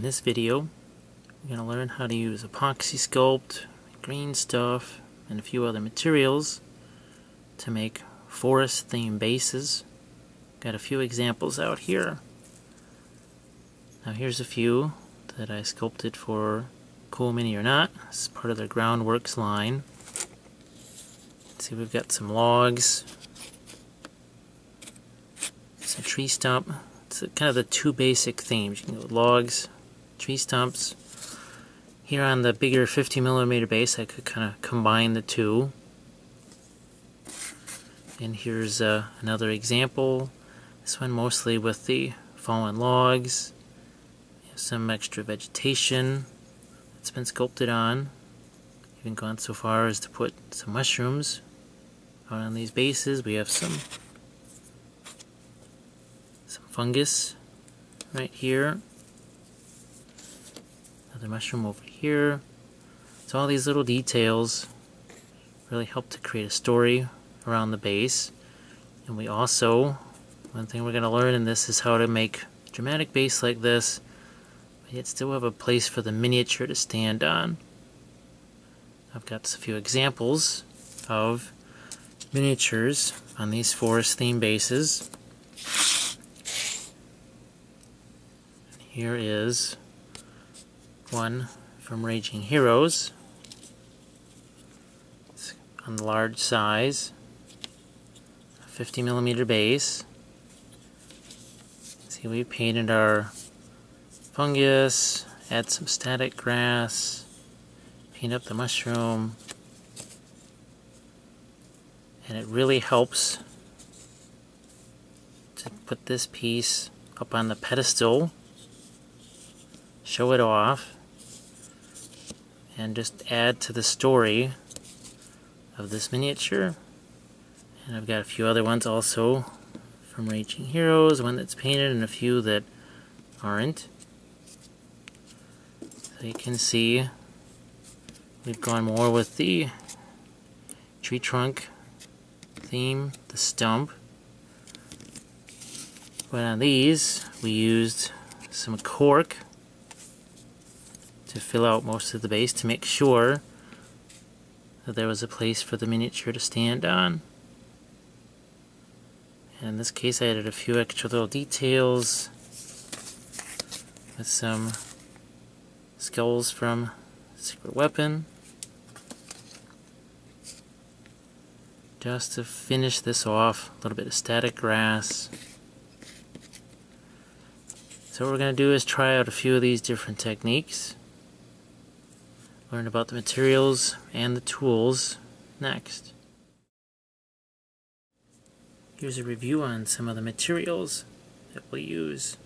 In this video, we're going to learn how to use epoxy sculpt, green stuff, and a few other materials to make forest theme bases. Got a few examples out here. Now here's a few that I sculpted for Cool Mini or Not. This is part of their Groundworks line. Let's see, we've got some logs, some tree stump. It's kind of the two basic themes. You can go with logs, tree stumps. Here on the bigger 50mm base, I could kind of combine the two. And here's another example. This one mostly with the fallen logs. Some extra vegetation that's been sculpted on. Even gone so far as to put some mushrooms out on these bases. We have some fungus right here. Another mushroom over here. So all these little details really help to create a story around the base. And we also, one thing we're going to learn in this is how to make a dramatic base like this, but yet still have a place for the miniature to stand on. I've got a few examples of miniatures on these forest theme bases. Here is one from Raging Heroes. It's on the large size, a 50mm base. See, we painted our fungus, add some static grass, paint up the mushroom, and it really helps to put this piece up on the pedestal, show it off, and just add to the story of this miniature. And I've got a few other ones also from Raging Heroes, one that's painted and a few that aren't. So you can see we've gone more with the tree trunk theme, the stump. But on these we used some cork to fill out most of the base to make sure that there was a place for the miniature to stand on. And in this case I added a few extra little details with some skulls from Secret Weapon, just to finish this off. A little bit of static grass. So what we're going to do is try out a few of these different techniques, learn about the materials and the tools next. Here's a review on some of the materials that we'll use.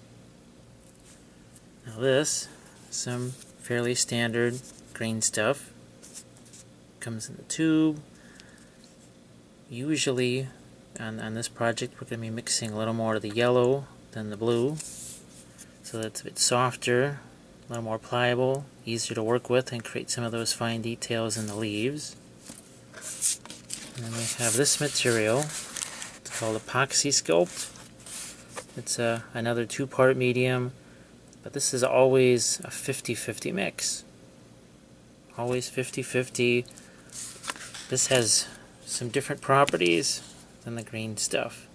Now this, some fairly standard green stuff. Comes in the tube. Usually on this project we're going to be mixing a little more of the yellow than the blue, so that it's a bit softer, a little more pliable, easier to work with, and create some of those fine details in the leaves. And then we have this material. It's called epoxy sculpt. It's another two-part medium, but this is always a 50-50 mix. Always 50-50. This has some different properties than the green stuff.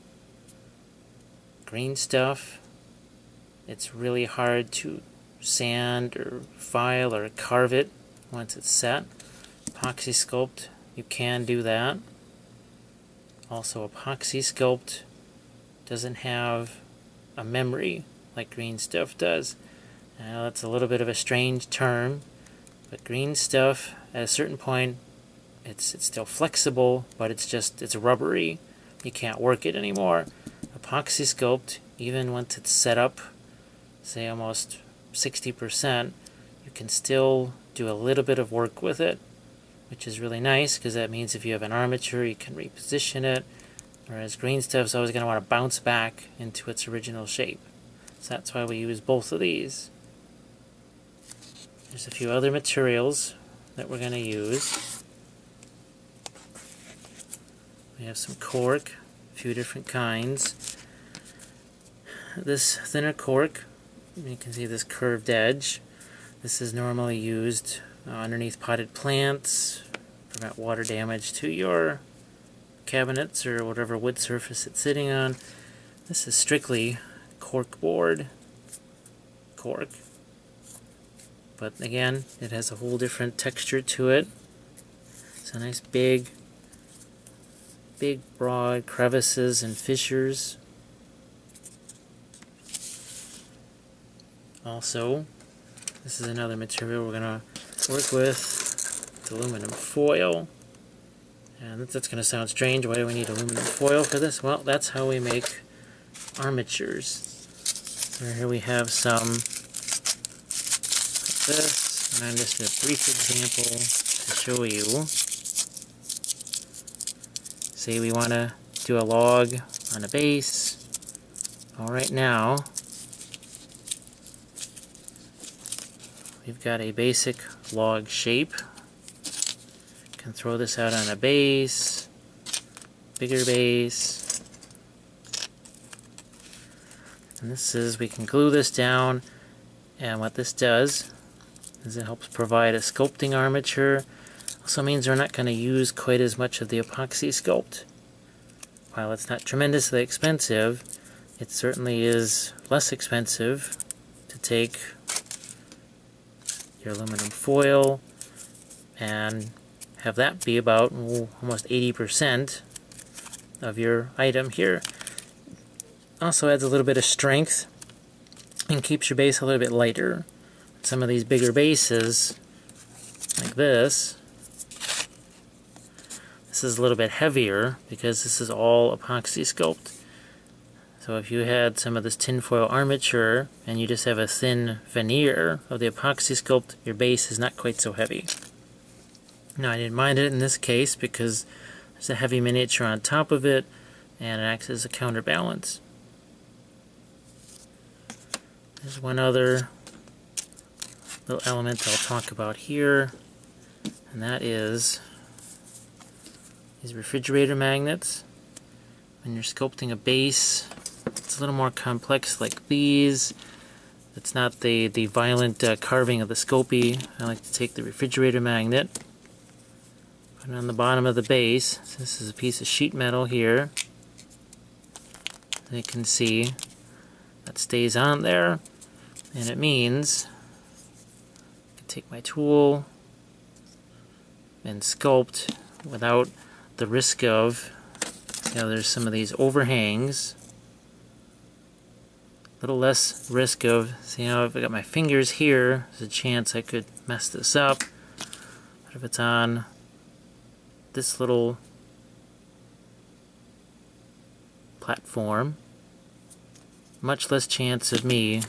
Green stuff, it's really hard to sand or file or carve it once it's set. Epoxy sculpt, you can do that. Also, epoxy sculpt doesn't have a memory like green stuff does. Now that's a little bit of a strange term, but green stuff at a certain point it's still flexible, but it's rubbery. You can't work it anymore. Epoxy sculpt, even once it's set up, say almost 60%, you can still do a little bit of work with it, which is really nice, because that means if you have an armature you can reposition it, whereas green stuff is always going to want to bounce back into its original shape. So that's why we use both of these. There's a few other materials that we're going to use. We have some cork, a few different kinds. This thinner cork You can see this curved edge. This is normally used underneath potted plants, prevent water damage to your cabinets or whatever wood surface it's sitting on. This is strictly cork board, cork. But again, it has a whole different texture to it. It's a nice big broad crevices and fissures. Also, this is another material we're going to work with. It's aluminum foil. And that's going to sound strange. Why do we need aluminum foil for this? Well, that's how we make armatures. So here we have some like this. And I'm just a brief example to show you. Say we want to do a log on a base. All right, now we've got a basic log shape. Can throw this out on a base, bigger base. And this is, we can glue this down, and what this does is it helps provide a sculpting armature. Also means we're not going to use quite as much of the epoxy sculpt. While it's not tremendously expensive, it certainly is less expensive to take your aluminum foil and have that be about almost 80% of your item here. Also adds a little bit of strength and keeps your base a little bit lighter. Some of these bigger bases, like this is a little bit heavier because this is all epoxy sculpt. So if you had some of this tinfoil armature and you just have a thin veneer of the epoxy sculpt, your base is not quite so heavy. Now I didn't mind it in this case because there's a heavy miniature on top of it and it acts as a counterbalance. There's one other little element I'll talk about here, and that is these refrigerator magnets. When you're sculpting a base, it's a little more complex like these. It's not the violent carving of the Sculpey. I like to take the refrigerator magnet, put it on the bottom of the base. So this is a piece of sheet metal here. You can see that stays on there, and it means I can take my tool and sculpt without the risk of, there's some of these overhangs. A little less risk of, see how if I got my fingers here, there's a chance I could mess this up. But if it's on this little platform, much less chance of me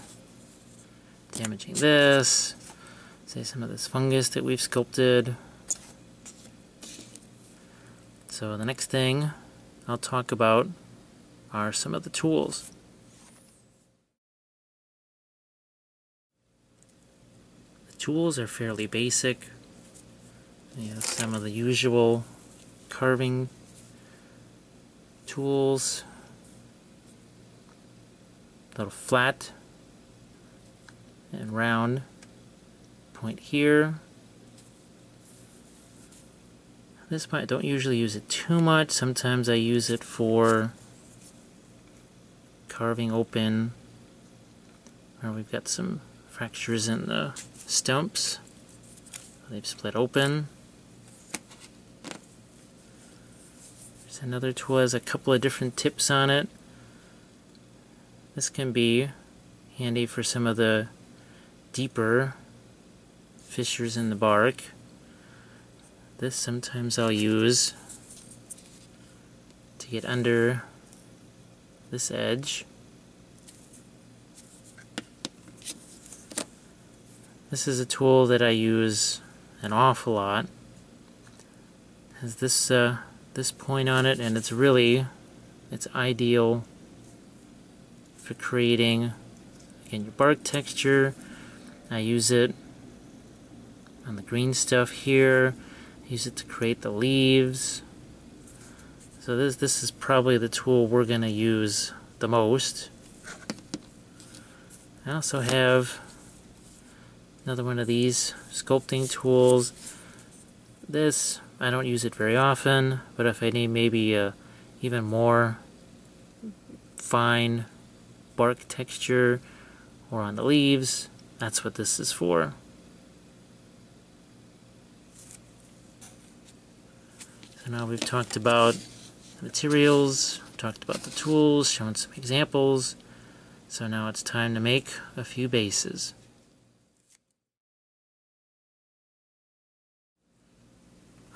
damaging this, say some of this fungus that we've sculpted. So the next thing I'll talk about are some of the tools. The tools are fairly basic. You have some of the usual carving tools. Little flat and round point here. This point I don't usually use it too much. Sometimes I use it for carving open where we've got some fractures in the stumps. They've split open. There's another tool that has a couple of different tips on it. This can be handy for some of the deeper fissures in the bark. This sometimes I'll use to get under this edge. This is a tool that I use an awful lot. It has this point on it, and it's ideal for creating, again, your bark texture. I use it on the green stuff here. Use it to create the leaves. So this is probably the tool we're going to use the most. I also have another one of these sculpting tools. This, I don't use it very often, but if I need maybe even more fine bark texture or on the leaves, that's what this is for. So now we've talked about the materials, talked about the tools, shown some examples. So now it's time to make a few bases.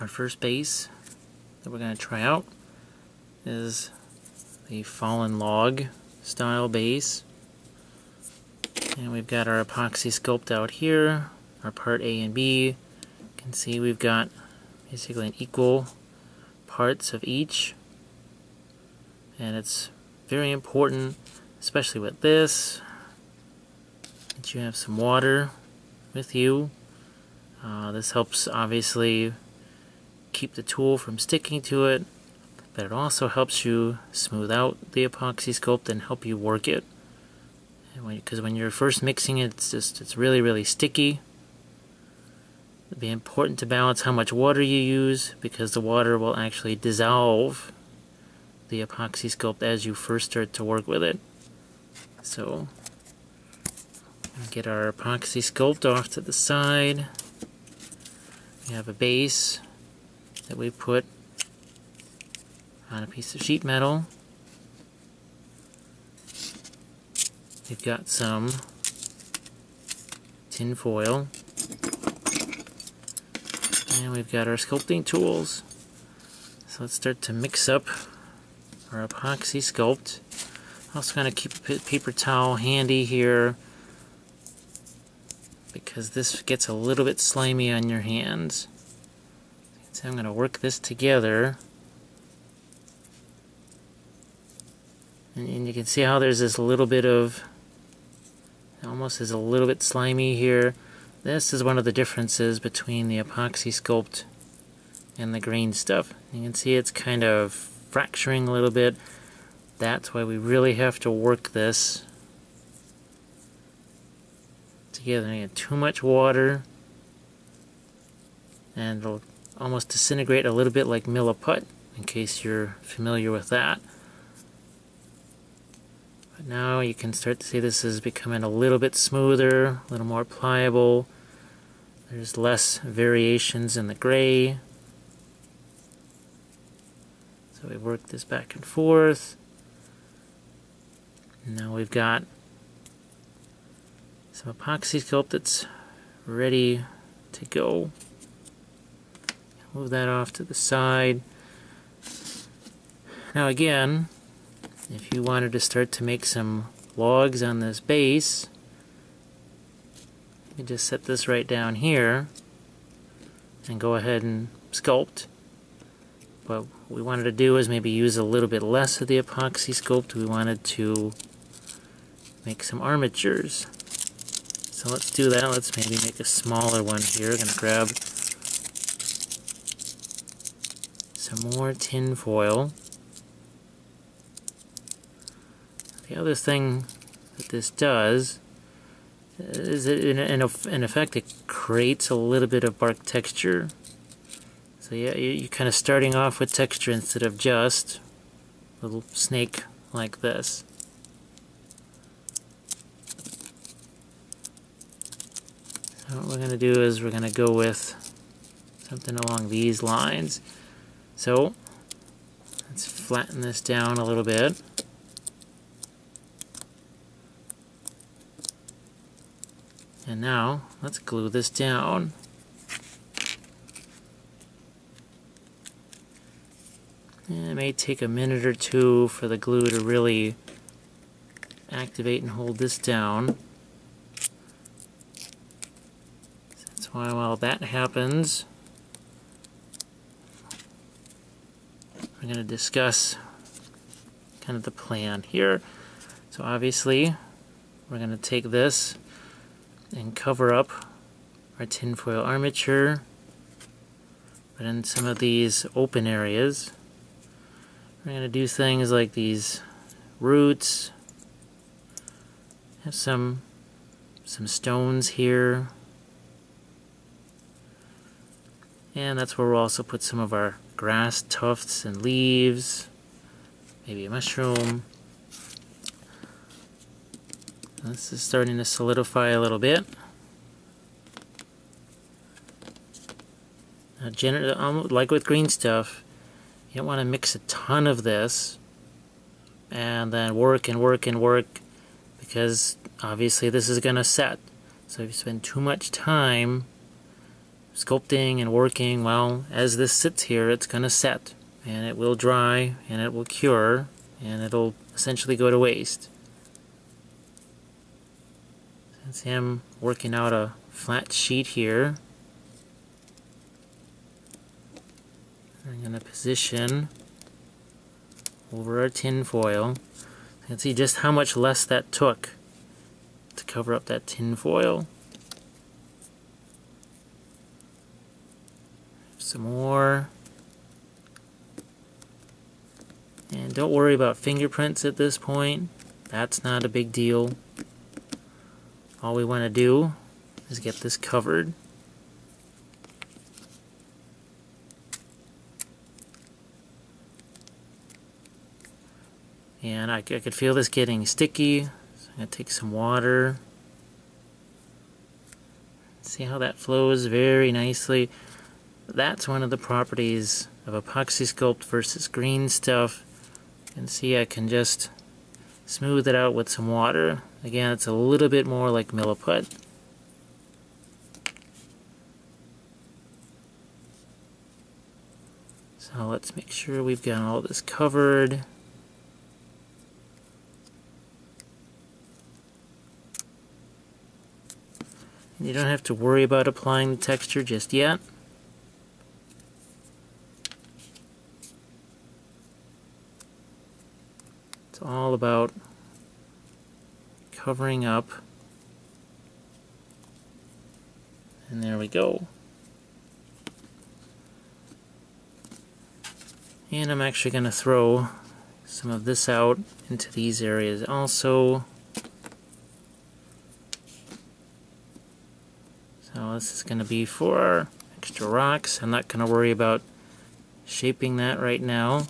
Our first base that we're going to try out is the fallen log style base. And we've got our epoxy sculpt out here, our part A and B. You can see we've got basically an equal parts of each. And it's very important, especially with this, that you have some water with you. This helps obviously keep the tool from sticking to it, but it also helps you smooth out the epoxy sculpt and help you work it. Because when you're first mixing it, it's really sticky. It'd be important to balance how much water you use, because the water will actually dissolve the epoxy sculpt as you first start to work with it. So get our epoxy sculpt off to the side. We have a base that we put on a piece of sheet metal. We've got some tin foil, and we've got our sculpting tools. So let's start to mix up our epoxy sculpt. Also going to keep a paper towel handy here, because this gets a little bit slimy on your hands. So I'm going to work this together. And you can see how there's this little bit of, almost is a little bit slimy here. This is one of the differences between the epoxy sculpt and the green stuff. You can see it's kind of fracturing a little bit. That's why we really have to work this together. You get too much water and it'll almost disintegrate a little bit like milliput, in case you're familiar with that. But now you can start to see this is becoming a little bit smoother, a little more pliable. There's less variations in the gray. So we work this back and forth. And now we've got some epoxy sculpt that's ready to go. Move that off to the side. Now again, if you wanted to start to make some logs on this base, you can just set this right down here and go ahead and sculpt. But what we wanted to do is maybe use a little bit less of the epoxy sculpt. We wanted to make some armatures. So let's do that. Let's maybe make a smaller one here. I'm going to grab some more tin foil. The other thing that this does is it, in effect, it creates a little bit of bark texture. So yeah, you're kind of starting off with texture instead of just a little snake like this. So what we're going to do is we're going to go with something along these lines. So let's flatten this down a little bit. And now let's glue this down. And it may take a minute or two for the glue to really activate and hold this down. That's why while that happens, we're going to discuss kind of the plan here. So obviously we're going to take this and cover up our tinfoil armature, but in some of these open areas we're going to do things like these roots, have some some stones here. And that's where we'll also put some of our grass tufts and leaves, maybe a mushroom. This is starting to solidify a little bit. Now, like with green stuff, you don't want to mix a ton of this and then work and work and work, because obviously this is going to set. So if you spend too much time sculpting and working, well, as this sits here, it's going to set, and it will dry, and it will cure, and it'll essentially go to waste. That's him working out a flat sheet here. I'm going to position over our tin foil. You can see just how much less that took to cover up that tin foil. Some more. And don't worry about fingerprints at this point. That's not a big deal. All we want to do is get this covered. And I could feel this getting sticky, so I'm going to take some water. See how that flows very nicely. That's one of the properties of epoxy sculpt versus green stuff. You can see I can just smooth it out with some water. Again, it's a little bit more like milliput. So let's make sure we've got all this covered. You don't have to worry about applying the texture just yet. It's all about covering up. And there we go. And I'm actually going to throw some of this out into these areas also. So this is going to be for our extra rocks. I'm not going to worry about shaping that right now.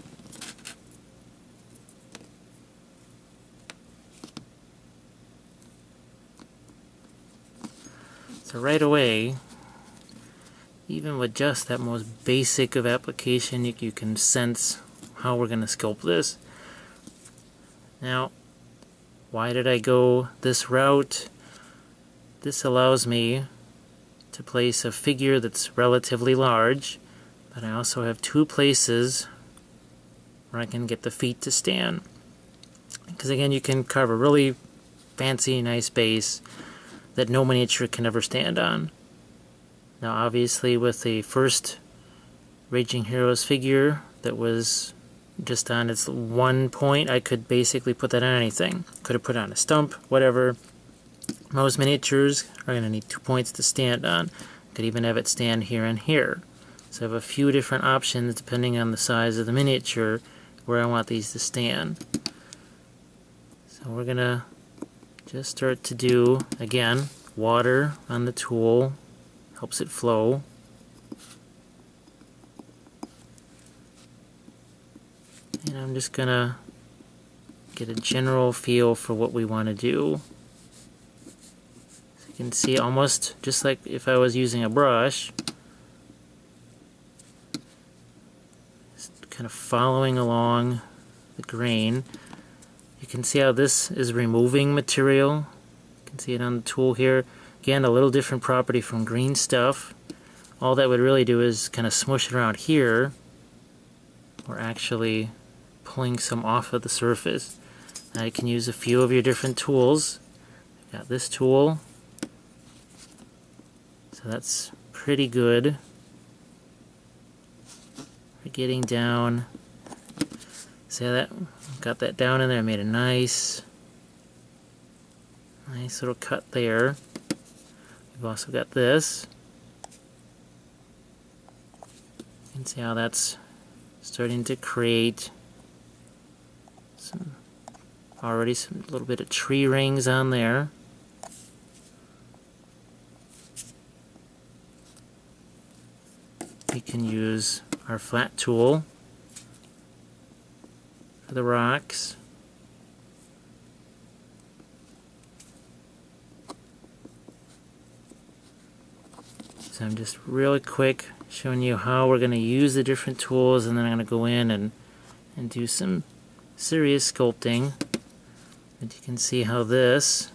So right away, even with just that most basic of application, you can sense how we're going to sculpt this. Now, why did I go this route? This allows me to place a figure that's relatively large, but I also have two places where I can get the feet to stand. Because again, you can carve a really fancy, nice base that no miniature can ever stand on. Now obviously with the first Raging Heroes figure that was just on its one point, I could basically put that on anything. Could have put it on a stump, whatever. Most miniatures are going to need 2 points to stand on. Could even have it stand here and here. So I have a few different options depending on the size of the miniature where I want these to stand. So we're going to just start to do, again, water on the tool. Helps it flow. And I'm just going to get a general feel for what we want to do. So you can see almost just like if I was using a brush, just kind of following along the grain. You can see how this is removing material. You can see it on the tool here. Again, a little different property from green stuff. All that would really do is kind of smush it around here. We're actually pulling some off of the surface. Now you can use a few of your different tools. Got this tool. So that's pretty good. We're getting down. See that? Got that down in there. I made a nice little cut there. We've also got this. You can see how that's starting to create already some little bit of tree rings on there. we can use our flat tool for the rocks. So I'm just really quick showing you how we're going to use the different tools, and then I'm going to go in and do some serious sculpting. And you can see how this,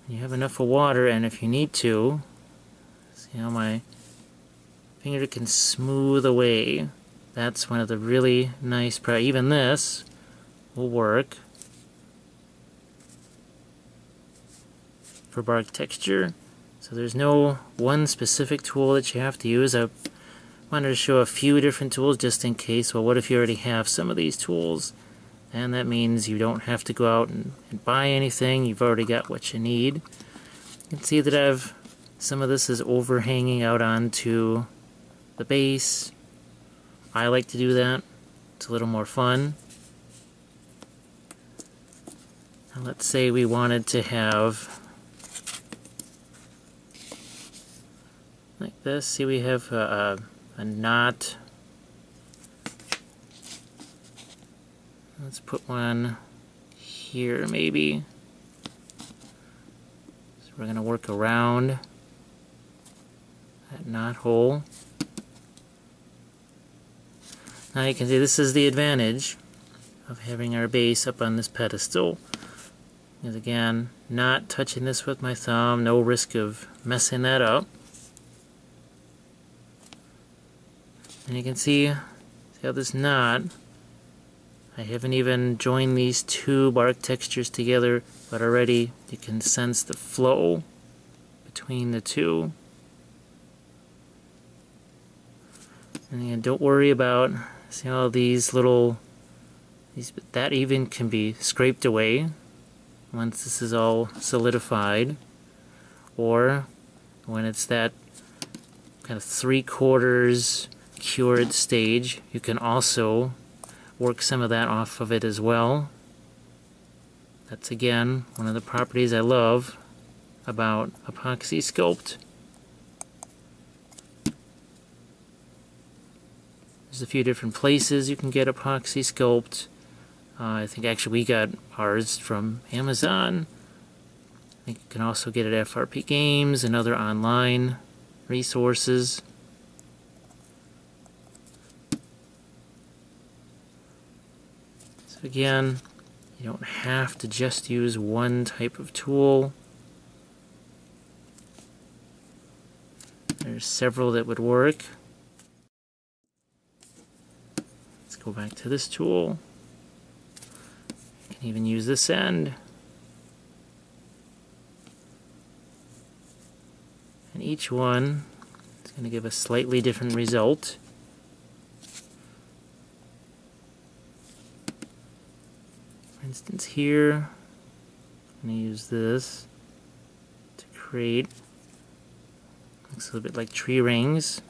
you have enough of water, and if you need to, see how my finger can smooth away. That's one of the really nice, even this will work for bark texture. So there's no one specific tool that you have to use. I wanted to show a few different tools just in case. Well, what if you already have some of these tools? And that means you don't have to go out and buy anything. You've already got what you need. You can see that some of this is overhanging out onto the base. I like to do that. It's a little more fun. Now let's say we wanted to have like this. See, we have a knot. Let's put one here maybe. So we're going to work around that knot hole. Now you can see this is the advantage of having our base up on this pedestal. Because again, not touching this with my thumb, no risk of messing that up. And you can see how this knot, I haven't even joined these two bark textures together, but already you can sense the flow between the two. And again, don't worry about, see all these little, that even can be scraped away once this is all solidified. Or when it's that kind of 3/4 cured stage, you can also work some of that off of it as well. That's again one of the properties I love about epoxy sculpt. There's a few different places you can get epoxy sculpt. I think actually we got ours from Amazon. I think you can also get it at FRP Games and other online resources. So again, you don't have to just use one type of tool. There's several that would work. Let's go back to this tool. You can even use this end. And each one is going to give a slightly different result. For instance here, I'm going to use this to create, looks a little bit like tree rings.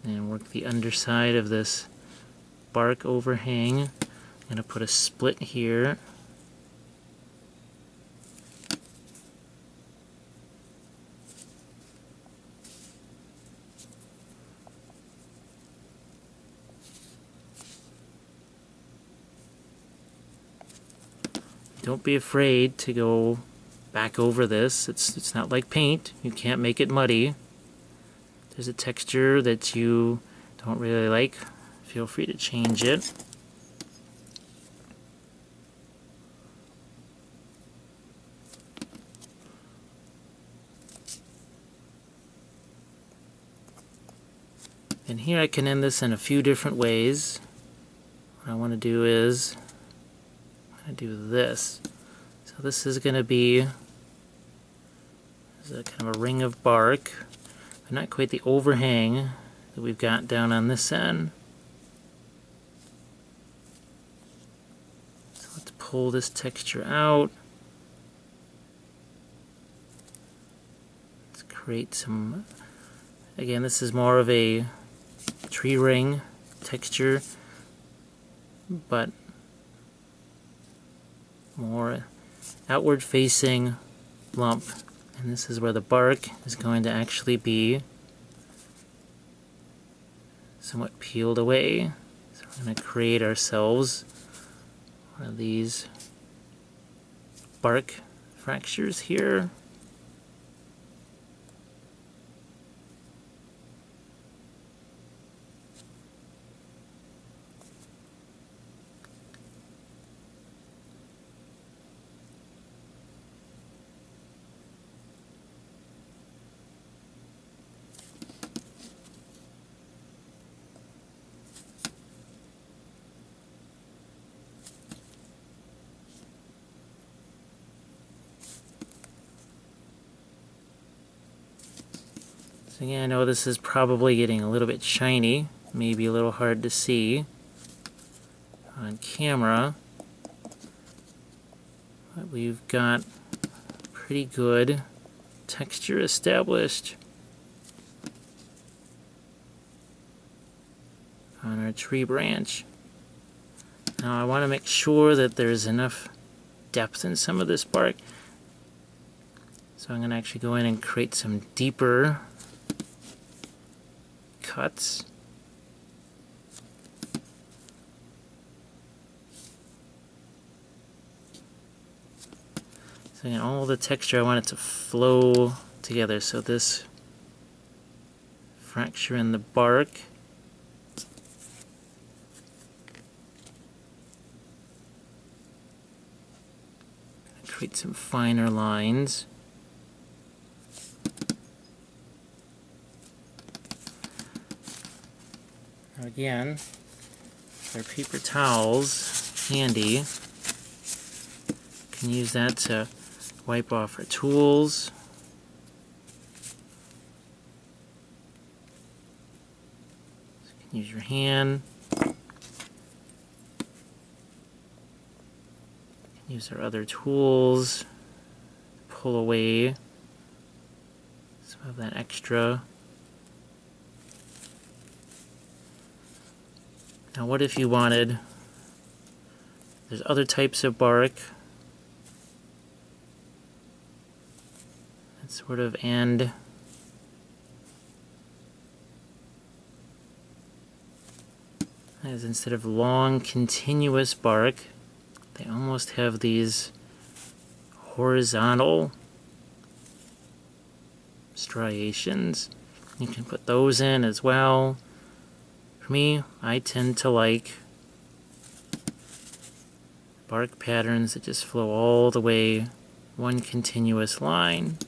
And work the underside of this bark overhang. I'm going to put a split here. Don't be afraid to go back over this. It's not like paint. You can't make it muddy. If there's a texture that you don't really like, feel free to change it. And here I can end this in a few different ways. What I want to do is do this. So this is going to be a kind of a ring of bark, but not quite the overhang that we've got down on this end. So let's pull this texture out. Let's create some, again, this is more of a tree ring texture, but more outward facing lump And this is where the bark is going to actually be somewhat peeled away. So we're going to create ourselves one of these bark fractures here. So again, I know this is probably getting a little bit shiny, maybe a little hard to see on camera, but we've got pretty good texture established on our tree branch. Now I want to make sure that there's enough depth in some of this bark, so I'm going to actually go in and create some deeper cuts. So again, all the texture I want it to flow together, so this fracture in the bark create some finer lines. Now again, our paper towels handy. You can use that to wipe off our tools. So you can use your hand. Use our other tools, pull away some of that extra. Now what if you wanted, there's other types of bark that sort of end as, instead of long continuous bark, they almost have these horizontal striations. You can put those in as well. For me, I tend to like bark patterns that just flow all the way, one continuous line.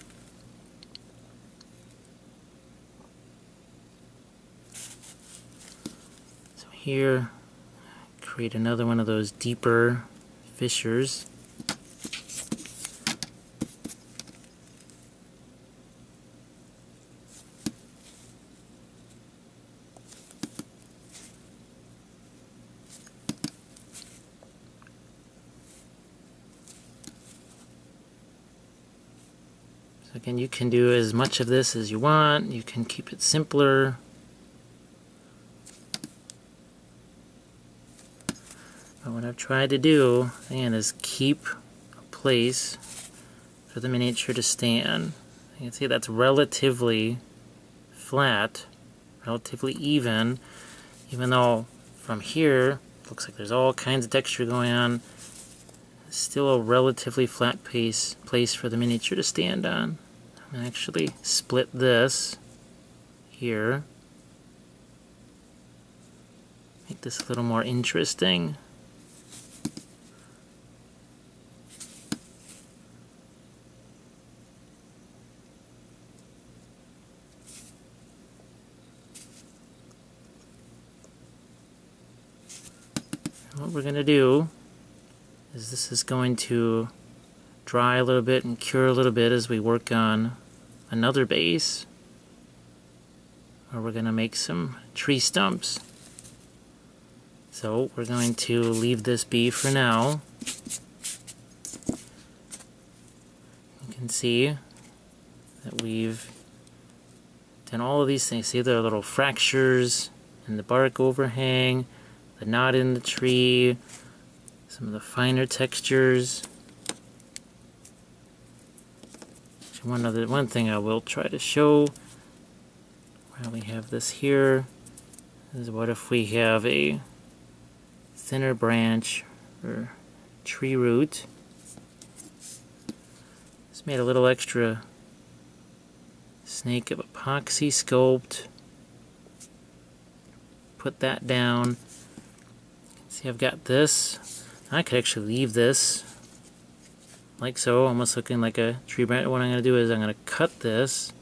So here, create another one of those deeper fissures. So again, you can do as much of this as you want. You can keep it simpler. But what I've tried to do, again, is keep a place for the miniature to stand. You can see that's relatively flat, relatively even though from here it looks like there's all kinds of texture going on. It's still a relatively flat place for the miniature to stand on. I'm going to actually split this here, make this a little more interesting. What we're going to do is this is going to dry a little bit and cure a little bit as we work on another base, where we're going to make some tree stumps. So we're going to leave this be for now. You can see that we've done all of these things. See, there are little fractures in the bark overhang, the knot in the tree, some of the finer textures. Actually, one thing I will try to show while we have this here is what if we have a thinner branch or tree root. Just made a little extra snake of epoxy sculpt. Put that down. See, I've got this. I could actually leave this like so, almost looking like a tree branch. What I'm going to do is I'm going to cut this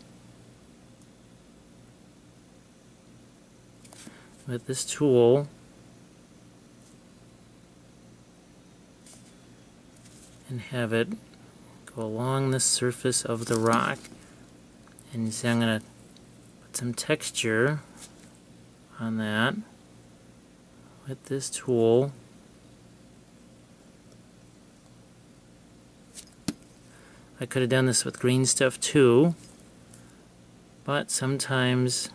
with this tool and have it go along the surface of the rock. And you see I'm going to put some texture on that with this tool. I could have done this with green stuff too, but sometimes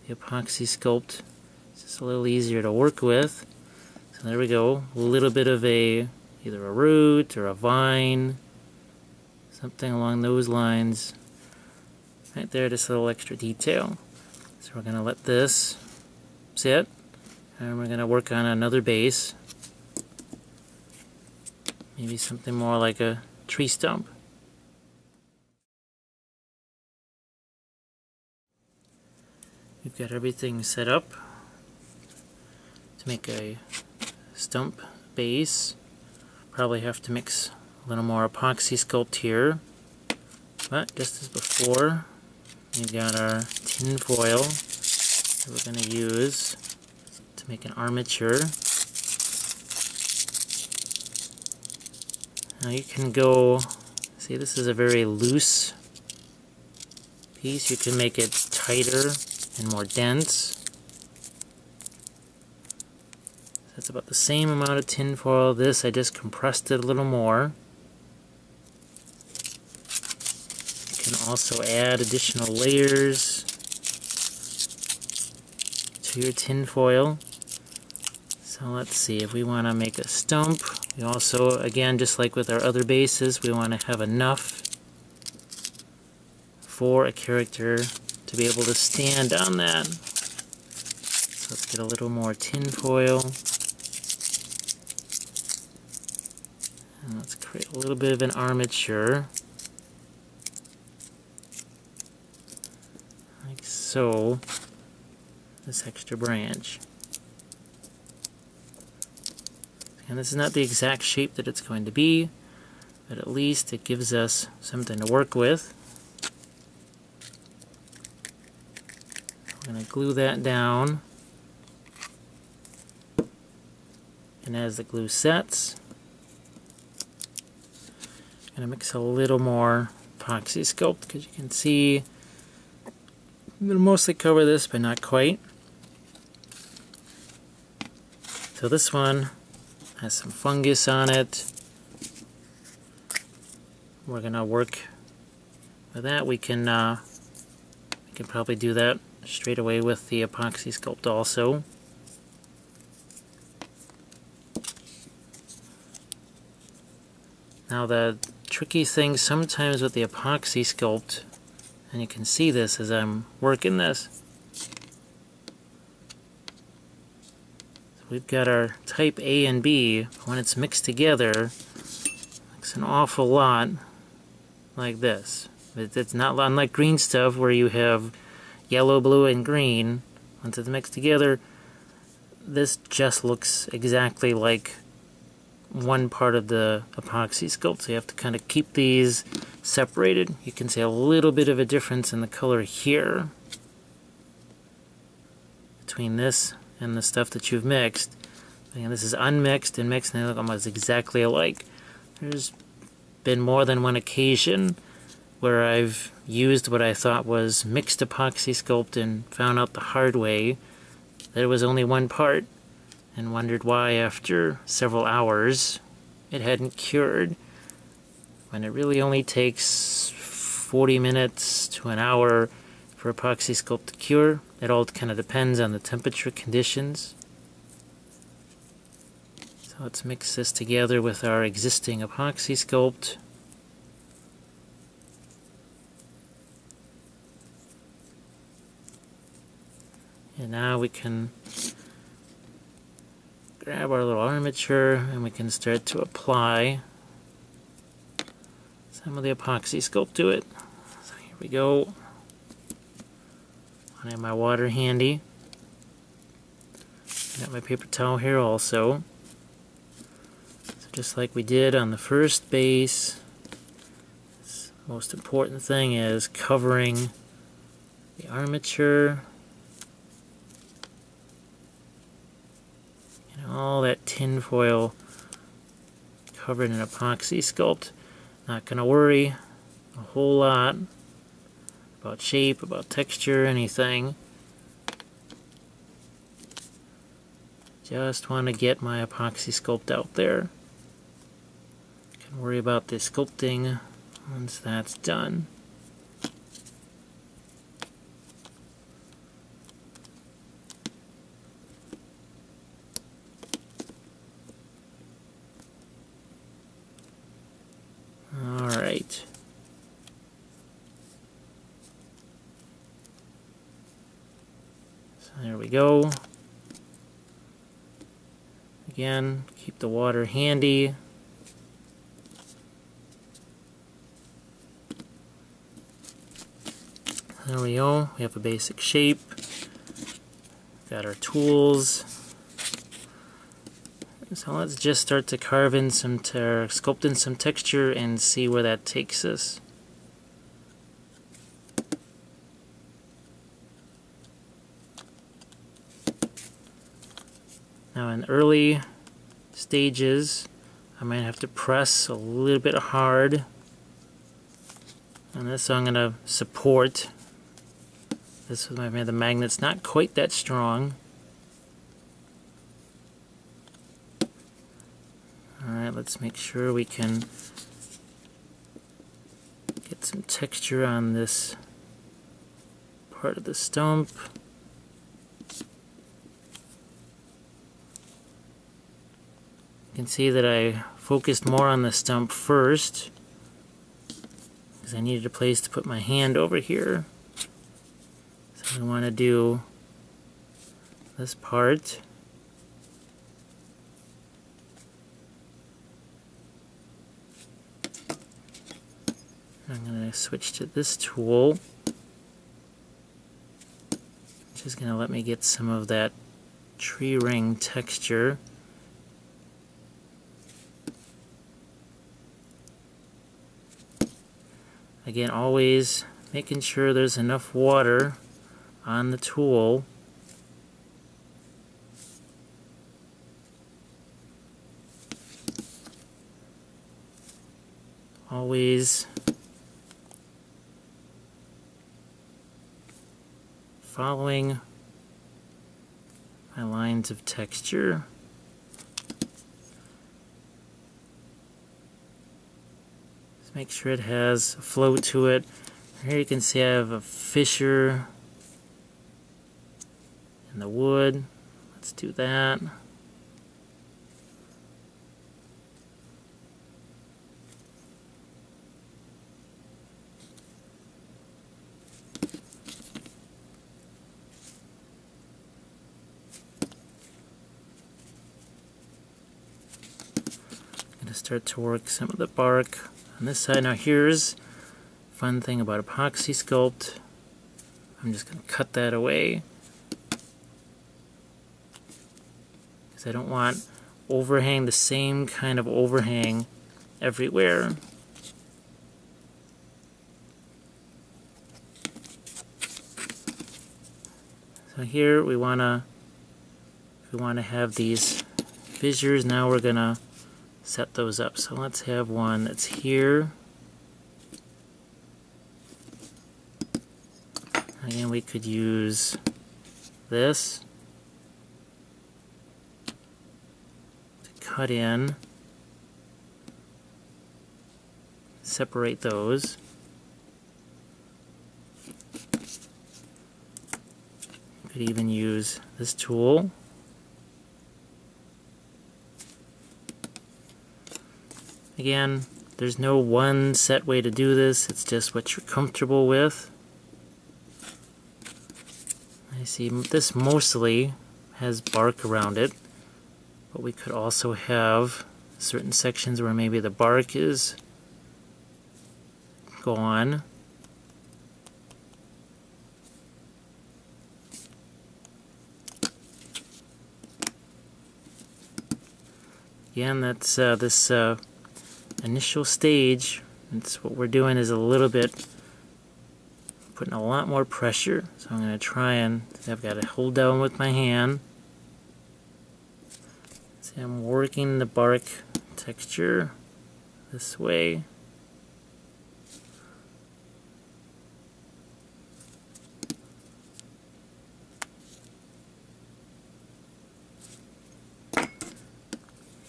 the epoxy sculpt is just a little easier to work with. So there we go, a little bit of either a root or a vine, something along those lines. Right there, just a little extra detail. So we're going to let this sit, and we're going to work on another base. Maybe something more like a tree stump. We've got everything set up to make a stump base. Probably have to mix a little more epoxy sculpt here. But just as before, we've got our tin foil that we're going to use to make an armature. Now you can go, see, this is a very loose piece. You can make it tighter and more dense. That's about the same amount of tin foil. This, I just compressed it a little more. You can also add additional layers to your tin foil. So let's see, if we want to make a stump, we also, again, just like with our other bases, we want to have enough for a character to be able to stand on that. So let's get a little more tin foil. And let's create a little bit of an armature. Like so. This extra branch. And this is not the exact shape that it's going to be, but at least it gives us something to work with. I'm going to glue that down, and as the glue sets, I'm going to mix a little more epoxy sculpt, because you can see it'll mostly cover this, but not quite. So this one has some fungus on it. We're going to work with that. We can probably do that straight away with the epoxy sculpt also. Now the tricky thing sometimes with the epoxy sculpt, and you can see this as I'm working this, so we've got our type A and B. When it's mixed together, it looks an awful lot like this. It's not unlike green stuff where you have yellow, blue, and green. Once it's mixed together, this just looks exactly like one part of the epoxy sculpt. So you have to kind of keep these separated. You can see a little bit of a difference in the color here between this and the stuff that you've mixed. Again, this is unmixed and mixed, and they look almost exactly alike. There's been more than one occasion where I've used what I thought was mixed epoxy sculpt and found out the hard way that it was only one part, and wondered why after several hours it hadn't cured, when it really only takes 40 minutes to an hour for epoxy sculpt to cure. It all kind of depends on the temperature conditions. So let's mix this together with our existing epoxy sculpt. And now we can grab our little armature and we can start to apply some of the epoxy sculpt to it. So here we go. I have my water handy. Got my paper towel here also. So just like we did on the first base, the most important thing is covering the armature and all that tin foil covered in epoxy sculpt. Not going to worry a whole lot about shape, about texture, anything. Just want to get my epoxy sculpt out there. Can worry about the sculpting once that's done. Alright. So there we go. Again, keep the water handy. There we go. We have a basic shape. Got our tools. So let's just start to carve in some, sculpt in some texture and see where that takes us. Now in early stages, I might have to press a little bit hard on this, so I'm going to support this with the magnet's not quite that strong. Alright, let's make sure we can get some texture on this part of the stump. You can see that I focused more on the stump first because I needed a place to put my hand over here. So I want to do this part. I'm going to switch to this tool, which is going to let me get some of that tree ring texture. Again, always making sure there's enough water on the tool. Always following my lines of texture. Just make sure it has a flow to it. Here you can see I have a fissure in the wood. Let's do that. Start to work some of the bark on this side. Now here's a fun thing about epoxy sculpt. I'm just going to cut that away because I don't want overhang, the same kind of overhang everywhere. So here we want to have these fissures. Now we're going to set those up. So let's have one that's here. Again, we could use this to cut in, separate those. You could even use this tool. Again, there's no one set way to do this, it's just what you're comfortable with. I see this mostly has bark around it, but we could also have certain sections where maybe the bark is gone. Again, that's this initial stage. That's what we're doing is a little bit putting a lot more pressure. So I'm going to try and I've got to hold down with my hand. See, I'm working the bark texture this way.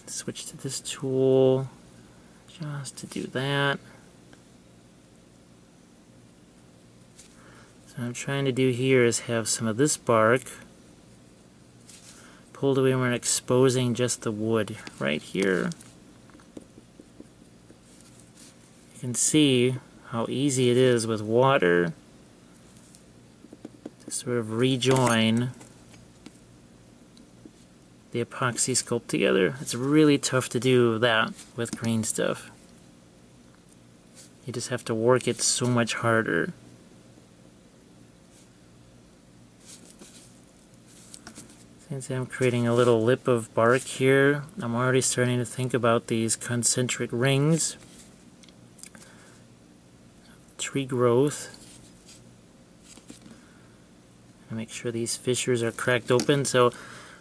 Switch to this tool just to do that. So what I'm trying to do here is have some of this bark pulled away when we're exposing just the wood right here. You can see how easy it is with water to sort of rejoin the epoxy sculpt together. It's really tough to do that with green stuff. You just have to work it so much harder. Since I'm creating a little lip of bark here, I'm already starting to think about these concentric rings. Tree growth. And make sure these fissures are cracked open. So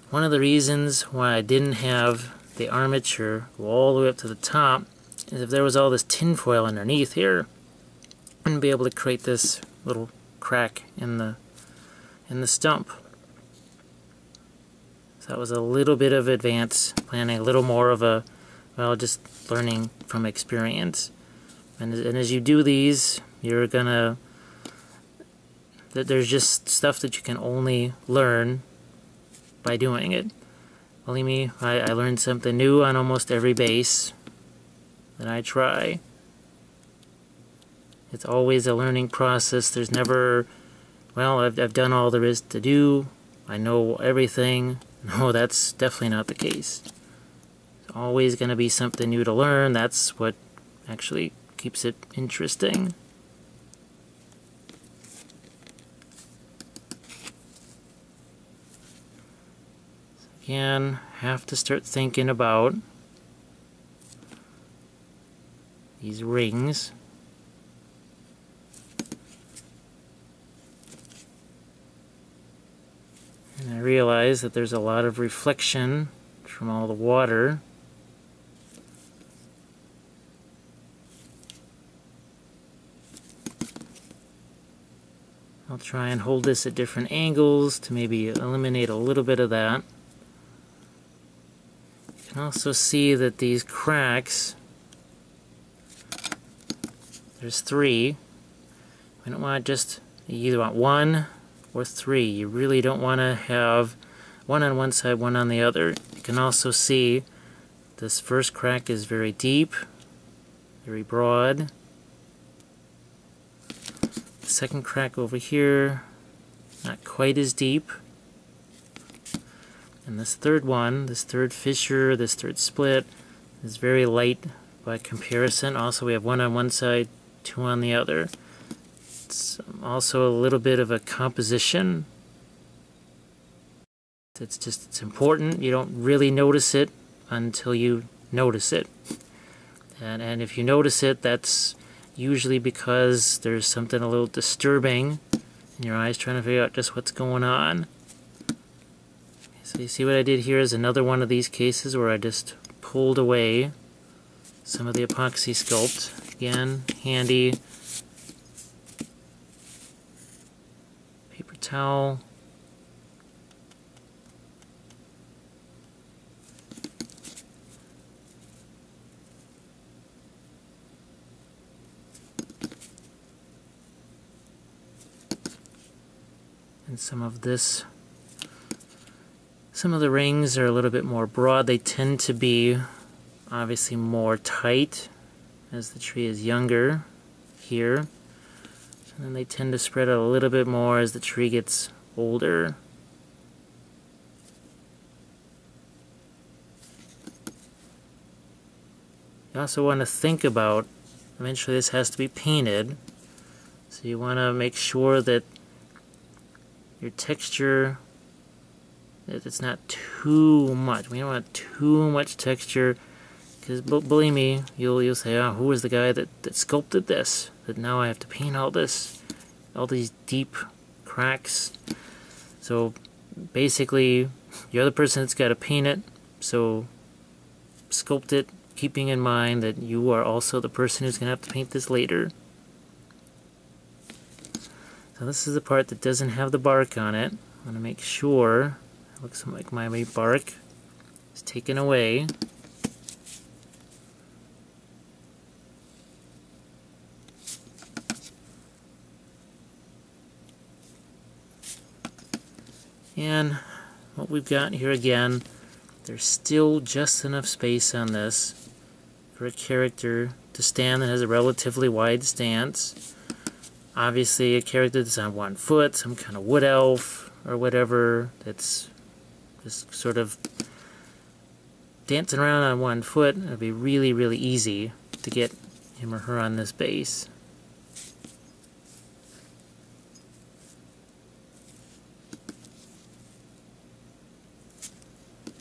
one of the reasons why I didn't have the armature go all the way up to the top is if there was all this tin foil underneath here, I wouldn't be able to create this little crack in the stump. So that was a little bit of advanced planning, a little more of a, well, just learning from experience. And as you do these, you're gonna, there's just stuff that you can only learn by doing it. Believe me, I learned something new on almost every base that I try. It's always a learning process. There's never, well, I've done all there is to do. I know everything. No, that's definitely not the case. There's always going to be something new to learn. That's what actually keeps it interesting. Again, have to start thinking about these rings. And I realize that there's a lot of reflection from all the water. I'll try and hold this at different angles to maybe eliminate a little bit of that. You can also see that these cracks, there's 3. We don't want just, you either want 1 or 3. You really don't want to have one on one side, one on the other. You can also see this first crack is very deep, very broad. The second crack over here, not quite as deep. And this third one, this third fissure, this third split, is very light by comparison. Also, we have 1 on one side, 2 on the other. It's also a little bit of a composition. It's important. You don't really notice it until you notice it. And if you notice it, that's usually because there's something a little disturbing in your eyes trying to figure out just what's going on. So you see what I did here is another one of these cases where I just pulled away some of the epoxy sculpt. Again, handy paper towel. And some of this, some of the rings are a little bit more broad. They tend to be obviously more tight as the tree is younger here. And then they tend to spread out a little bit more as the tree gets older. You also want to think about, eventually this has to be painted, so you want to make sure that your texture, that it's not too much. We don't want too much texture, because believe me, you'll say, oh, who was the guy that sculpted this? That now I have to paint all this, all these deep cracks. So basically, you're the person that's got to paint it, so sculpt it, keeping in mind that you are also the person who's going to have to paint this later. So this is the part that doesn't have the bark on it. I want to make sure it looks like my bark is taken away. And what we've got here again, there's still just enough space on this for a character to stand that has a relatively wide stance. Obviously a character that's on 1 foot, some kind of wood elf or whatever, that's just sort of dancing around on 1 foot, it'll be really, really easy to get him or her on this base.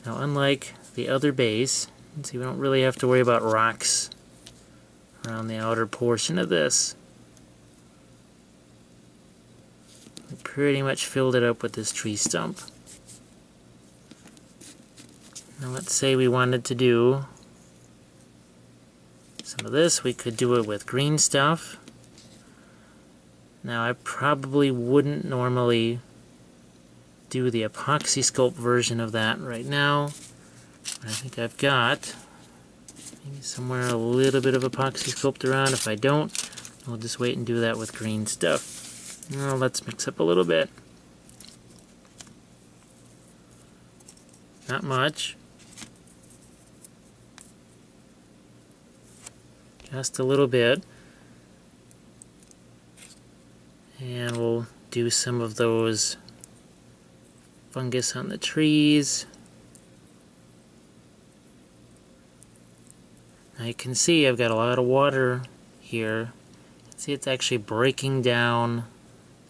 Now, unlike the other base, you can see we don't really have to worry about rocks around the outer portion of this. We pretty much filled it up with this tree stump. Now let's say we wanted to do some of this. We could do it with green stuff. Now I probably wouldn't normally do the epoxy sculpt version of that right now. I think I've got maybe somewhere a little bit of epoxy sculpt around. If I don't, I'll just wait and do that with green stuff. Now let's mix up a little bit. Not much. Just a little bit. And we'll do some of those fungus on the trees. Now you can see I've got a lot of water here. See, it's actually breaking down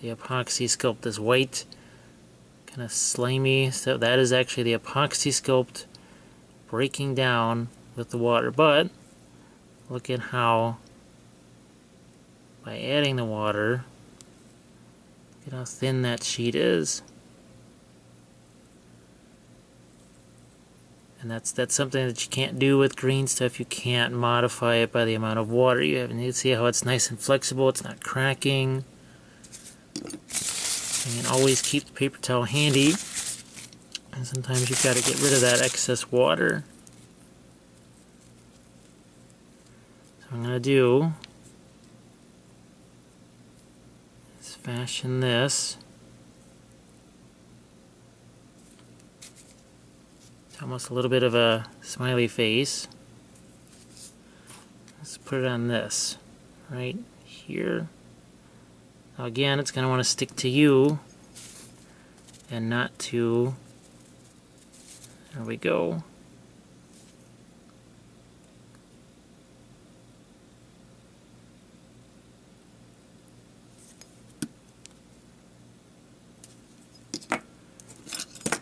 the epoxy sculpt, this white kind of slimy stuff. That is actually the epoxy sculpt breaking down with the water. But look at how, by adding the water, look at how thin that sheet is. And that's something that you can't do with green stuff. You can't modify it by the amount of water you have. And you can see how it's nice and flexible. It's not cracking. You can always keep the paper towel handy. And sometimes you've got to get rid of that excess water. So what I'm going to do is fashion this. Almost a little bit of a smiley face. Let's put it on this right here. Now again, it's going to want to stick to you and not to, there we go.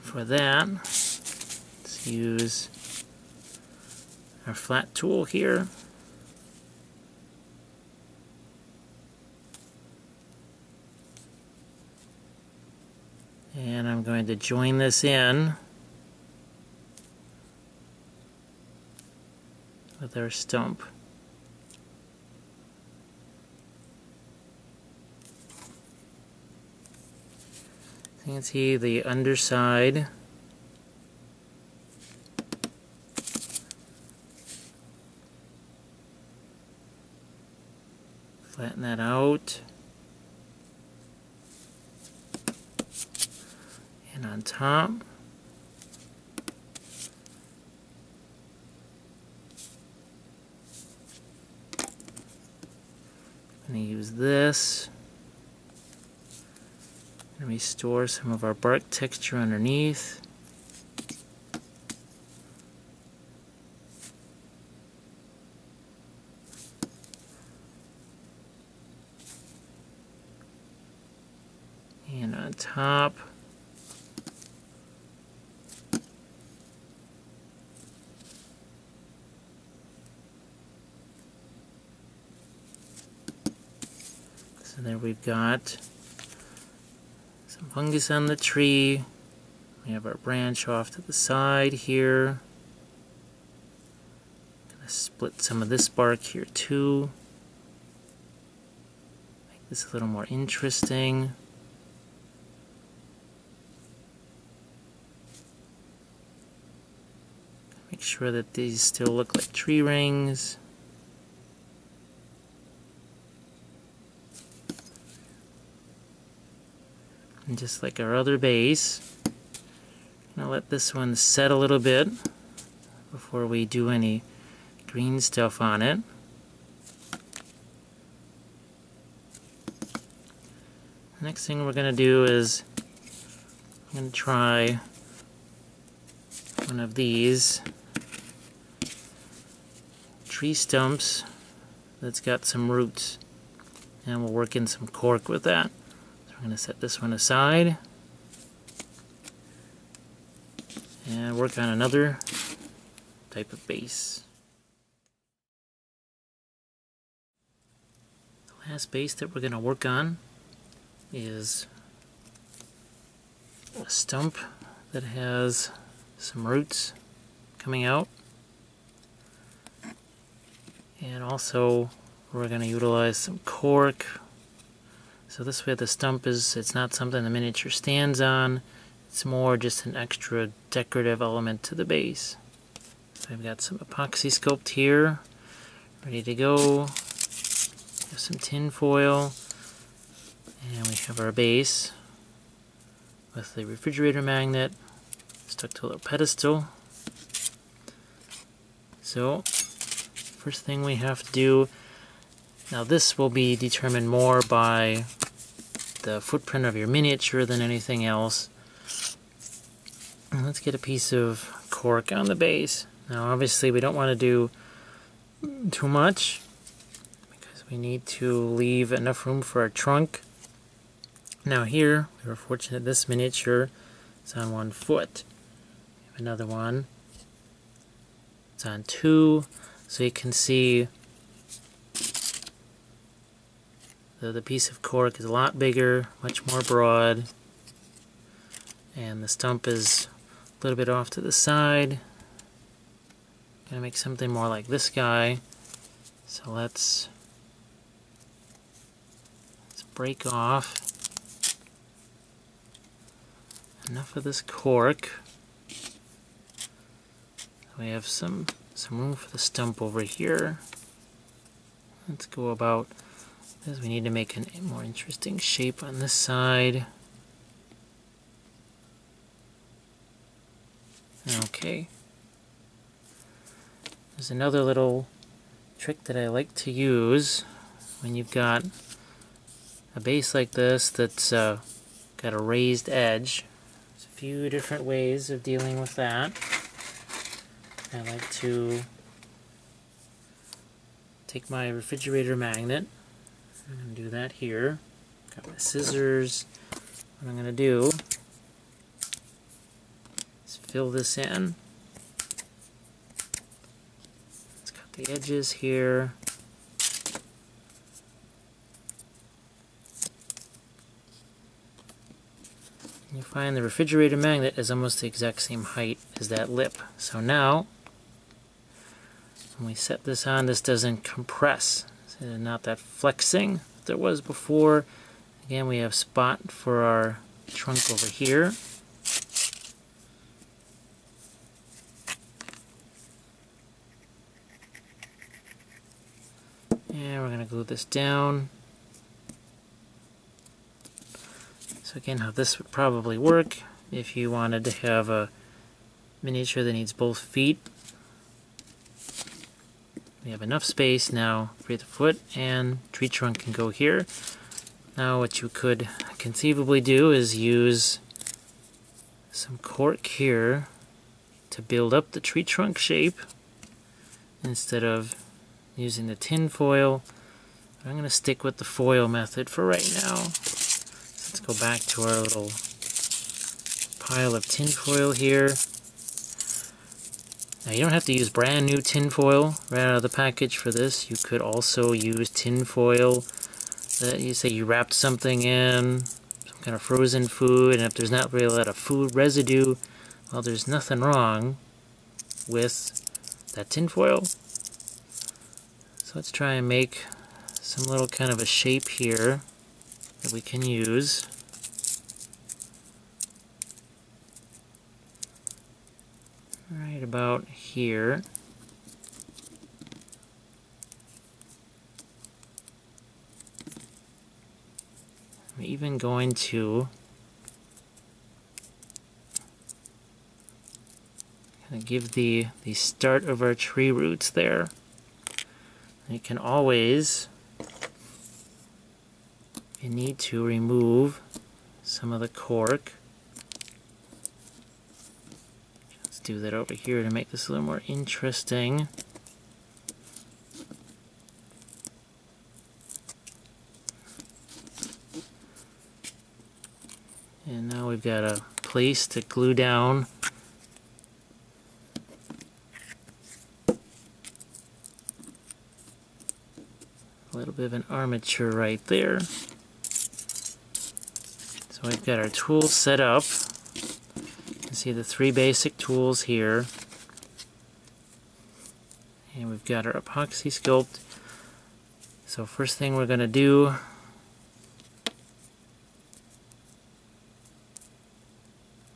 For that, use our flat tool here. And I'm going to join this in with our stump. You can see the underside . Flatten that out. And on top, I'm going to use this. and restore some of our bark texture underneath. And on top, so there we've got some fungus on the tree. We have our branch off to the side here. Gonna split some of this bark here too. Make this a little more interesting. Make sure that these still look like tree rings. And just like our other base, I'm gonna let this one set a little bit before we do any green stuff on it. The next thing we're gonna do is I'm gonna try one of these tree stumps that's got some roots, and we'll work in some cork with that. So we're going to set this one aside and work on another type of base. The last base that we're going to work on is a stump that has some roots coming out. And also we're going to utilize some cork. So this way the stump it's not something the miniature stands on, it's more just an extra decorative element to the base. So I've got some epoxy sculpt here, ready to go. Have some tin foil, and we have our base with the refrigerator magnet stuck to a little pedestal. So first thing we have to do, now this will be determined more by the footprint of your miniature than anything else. And let's get a piece of cork on the base. Now obviously we don't want to do too much because we need to leave enough room for our trunk. Now here, we were fortunate this miniature is on 1 foot. We have another one, it's on 2. So you can see the piece of cork is a lot bigger, much more broad, and the stump is a little bit off to the side. Gonna make something more like this guy. So let's break off enough of this cork. We have some room for the stump over here. Let's go about this. We need to make a more interesting shape on this side. Okay. There's another little trick that I like to use when you've got a base like this that's got a raised edge. There's a few different ways of dealing with that. I like to take my refrigerator magnet. I'm going to do that here. Got my scissors. What I'm going to do is fill this in. Let's cut the edges here. You find the refrigerator magnet is almost the exact same height as that lip. So now, when we set this on, this doesn't compress. So not that flexing that there was before. Again, we have spot for our trunk over here. And we're going to glue this down. So again, how this would probably work if you wanted to have a miniature that needs both feet. We have enough space now for the foot, and tree trunk can go here. Now what you could conceivably do is use some cork here to build up the tree trunk shape instead of using the tin foil. I'm going to stick with the foil method for right now. Let's go back to our little pile of tin foil here. Now you don't have to use brand new tin foil right out of the package for this. You could also use tin foil that you say you wrapped something in, some kind of frozen food, and if there's not really a lot of food residue, well, there's nothing wrong with that tin foil. So let's try and make some little kind of a shape here that we can use. Right about here. I'm even going to kind of give the start of our tree roots there. You can always, if you need to, remove some of the cork. Let's do that over here to make this a little more interesting. And now we've got a place to glue down a little bit of an armature right there. So we've got our tools set up. You can see the 3 basic tools here. And we've got our epoxy sculpt. So first thing we're going to do,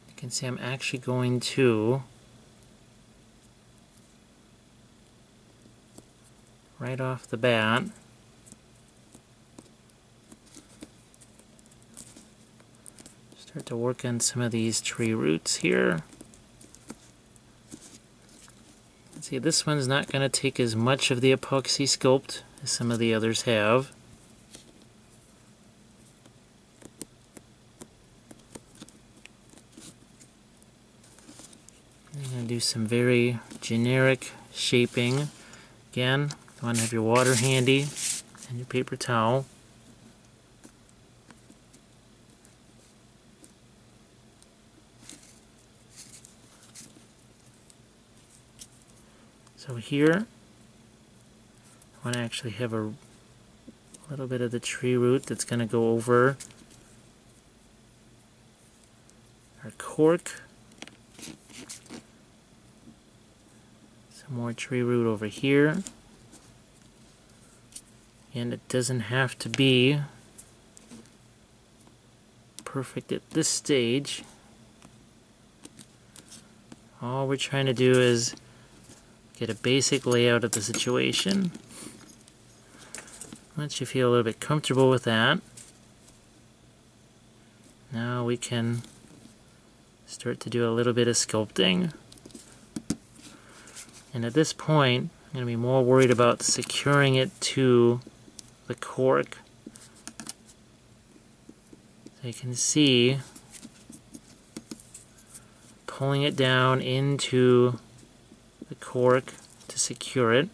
you can see I'm actually going to right off the bat start to work on some of these tree roots here. See, this one's not going to take as much of the epoxy sculpt as some of the others have. I'm going to do some very generic shaping. Again, you want to have your water handy and your paper towel. So here, I want to actually have a little bit of the tree root that's going to go over our cork. Some more tree root over here. And it doesn't have to be perfect at this stage. All we're trying to do is get a basic layout of the situation. Once you feel a little bit comfortable with that, now we can start to do a little bit of sculpting. And at this point, I'm going to be more worried about securing it to the cork. So you can see, pulling it down into the cork to secure it.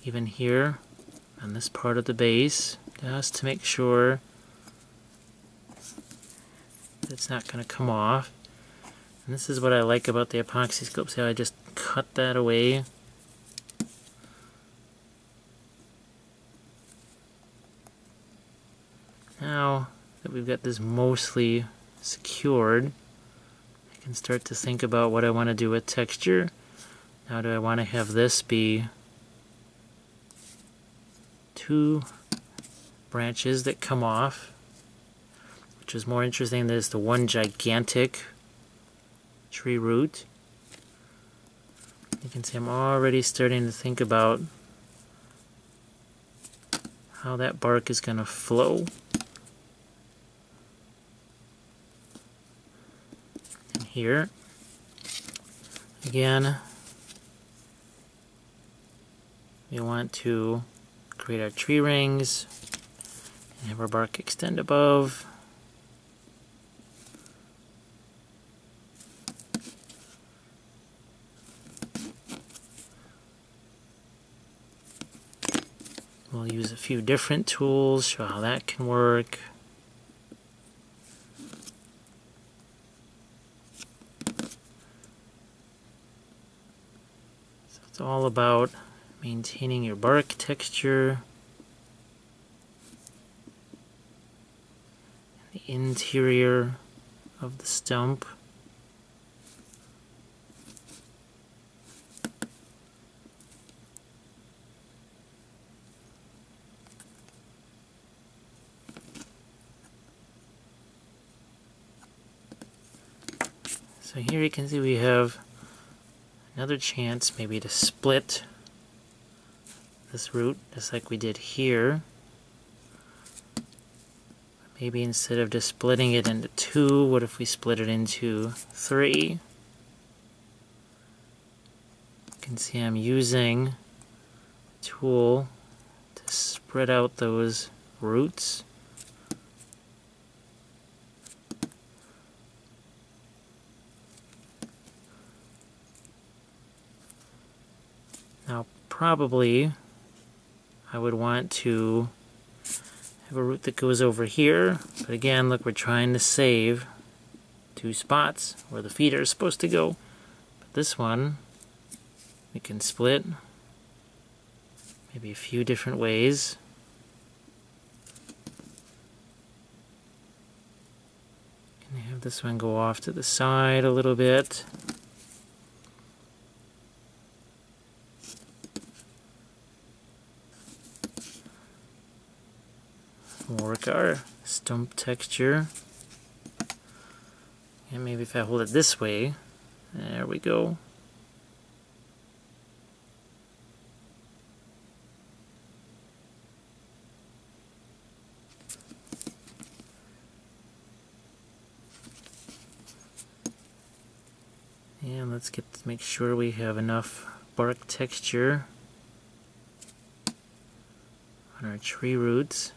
Even here on this part of the base, just to make sure that it's not going to come off. And this is what I like about the epoxy sculpt. See how I just cut that away? Now that we've got this mostly secured, I can start to think about what I want to do with texture. Now, do I want to have this be 2 branches that come off, which is more interesting than the one gigantic tree root? You can see I'm already starting to think about how that bark is going to flow. And here. Again, we want to create our tree rings and have our bark extend above. We'll use a few different tools, show how that can work. So it's all about maintaining your bark texture, and the interior of the stump. So here you can see we have another chance maybe to split this root just like we did here. Maybe instead of just splitting it into two, what if we split it into three? You can see I'm using a tool to spread out those roots. Now probably I would want to have a root that goes over here, but again, look, we're trying to save two spots where the feet are supposed to go. But this one we can split maybe a few different ways. And have this one go off to the side a little bit. Work our stump texture. And maybe if I hold it this way, there we go. And let's make sure we have enough bark texture on our tree roots.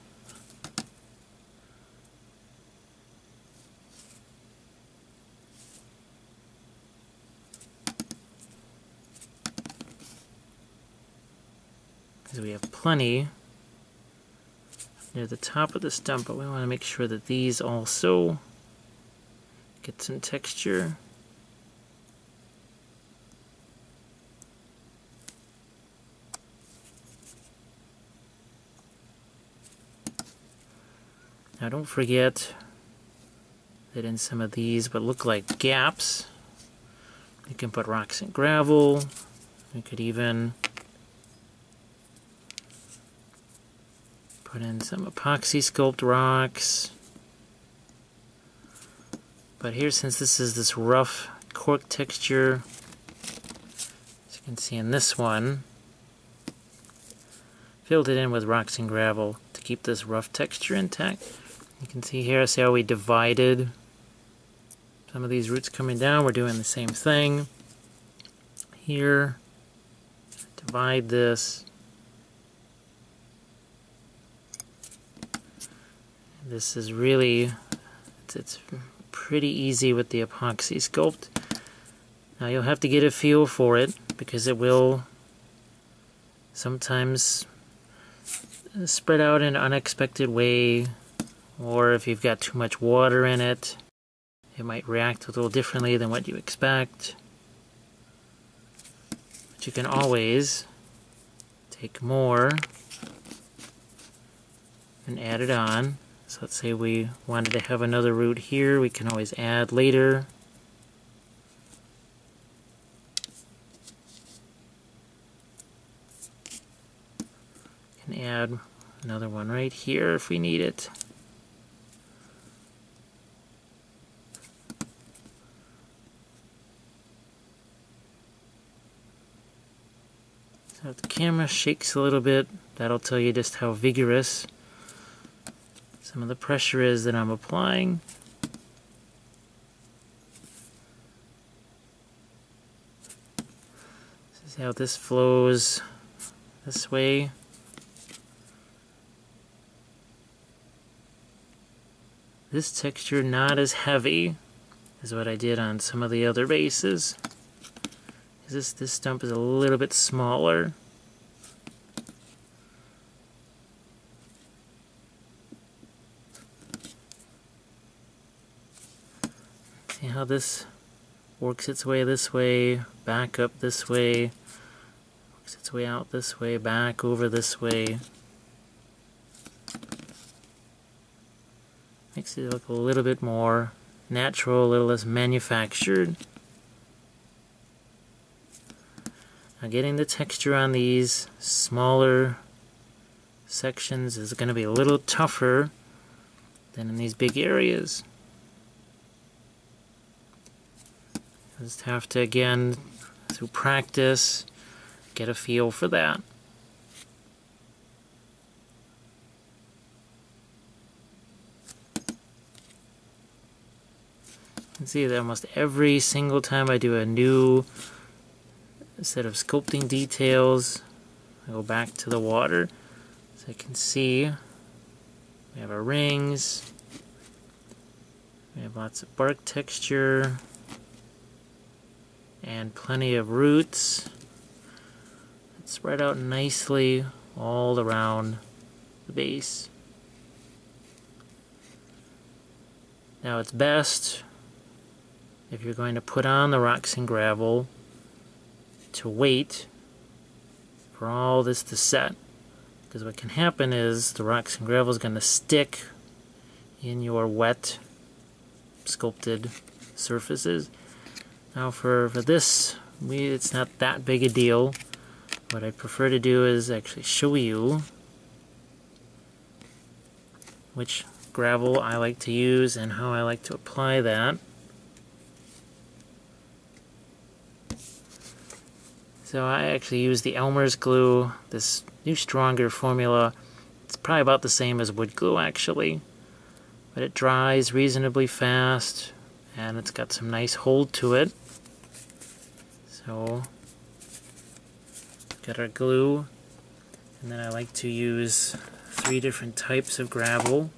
Because we have plenty near the top of the stump, but we want to make sure that these also get some texture. Now don't forget that in some of these what look like gaps, you can put rocks and gravel. You could even put in some epoxy sculpt rocks. But here, since this is this rough cork texture, as you can see in this one, filled it in with rocks and gravel to keep this rough texture intact. You can see here, see how we divided some of these roots coming down. We're doing the same thing here. Divide this. This is really, it's pretty easy with the epoxy sculpt. Now you'll have to get a feel for it because it will sometimes spread out in an unexpected way, or if you've got too much water in it, it might react a little differently than what you expect. But you can always take more and add it on. So let's say we wanted to have another root here, we can always add later. Can add another one right here if we need it. So if the camera shakes a little bit, that'll tell you just how vigorous some of the pressure is that I'm applying. See how this flows this way. This texture not as heavy as what I did on some of the other bases. This stump is a little bit smaller. See how this works its way this way, back up this way, works its way out this way, back over this way. Makes it look a little bit more natural, a little less manufactured. Now getting the texture on these smaller sections is going to be a little tougher than in these big areas. Just have to, again, through practice, get a feel for that. You can see that almost every single time I do a new set of sculpting details, I go back to the water. So I can see we have our rings, we have lots of bark texture, and plenty of roots. It's spread out nicely all around the base. Now it's best, if you're going to put on the rocks and gravel, to wait for all this to set. Because what can happen is the rocks and gravel is going to stick in your wet, sculpted surfaces. Now for this, it's not that big a deal. What I prefer to do is actually show you which gravel I like to use and how I like to apply that. So I actually use the Elmer's glue, this new stronger formula. It's probably about the same as wood glue actually, but it dries reasonably fast and it's got some nice hold to it. So, got our glue, and then I like to use 3 different types of gravel.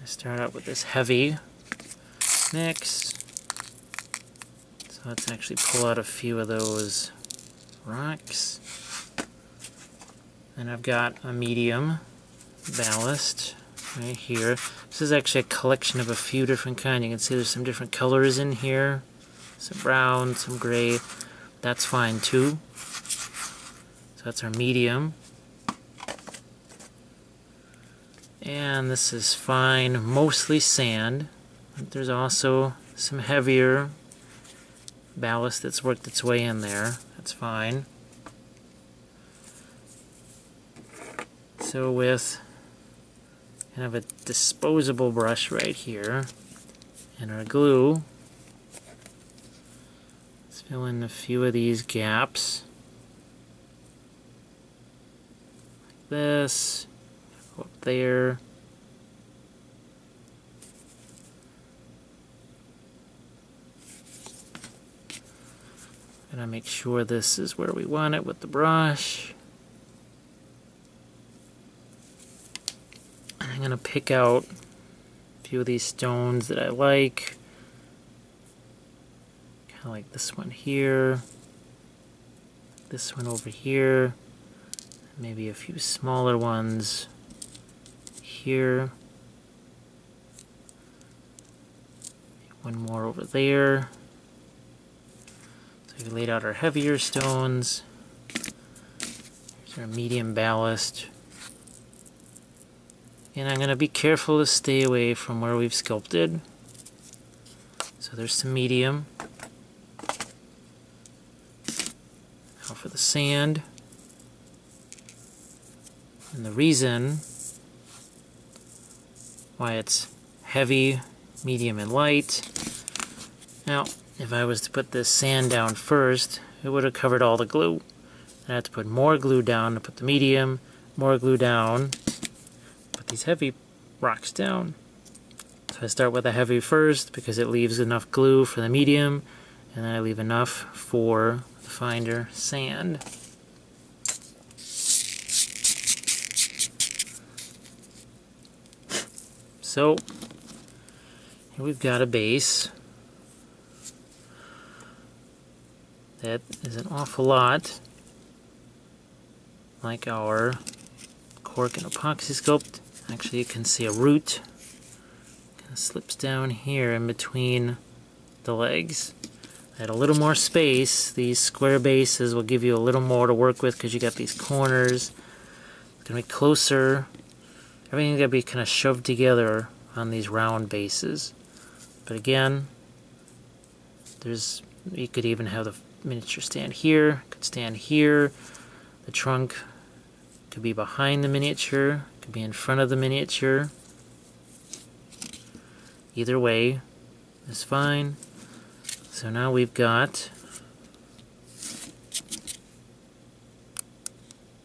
I start out with this heavy mix. So let's actually pull out a few of those rocks. And I've got a medium ballast right here. This is actually a collection of a few different kinds. You can see there's some different colors in here. Some brown, some gray. That's fine too. So that's our medium. And this is fine, mostly sand. But there's also some heavier ballast that's worked its way in there. That's fine. So with kind of a disposable brush right here and our glue, let's fill in a few of these gaps like this. Go up there. Gonna make sure this is where we want it with the brush. I'm going to pick out a few of these stones that I like. Kind of like this one here. This one over here. Maybe a few smaller ones here. One more over there. So we laid out our heavier stones. Here's our medium ballast. And I'm going to be careful to stay away from where we've sculpted. So there's some medium. Now for the sand. And the reason why it's heavy, medium, and light. Now, if I was to put this sand down first, it would have covered all the glue. I have to put more glue down to put the medium, more glue down, these heavy rocks down. So I start with the heavy first because it leaves enough glue for the medium, and then I leave enough for the finder sand. So here we've got a base that is an awful lot like our cork and epoxy sculpt. Actually, you can see a root kind of slips down here in between the legs. At a little more space, these square bases will give you a little more to work with because you got these corners. It's going to be closer. Everything's going to be kind of shoved together on these round bases. But again, you could even have the miniature stand here, could stand here. The trunk could be behind the miniature, could be in front of the miniature. Either way is fine. So now we've got,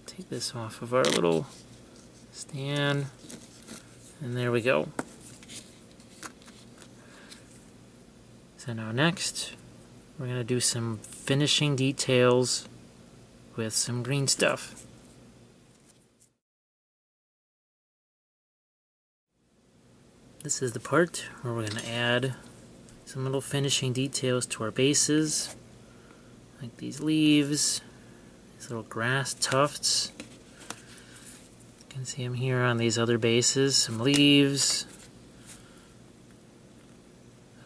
take this off of our little stand, and there we go. So now next, we're going to do some finishing details with some green stuff. This is the part where we're going to add some little finishing details to our bases, like these leaves, these little grass tufts. You can see them here on these other bases, some leaves,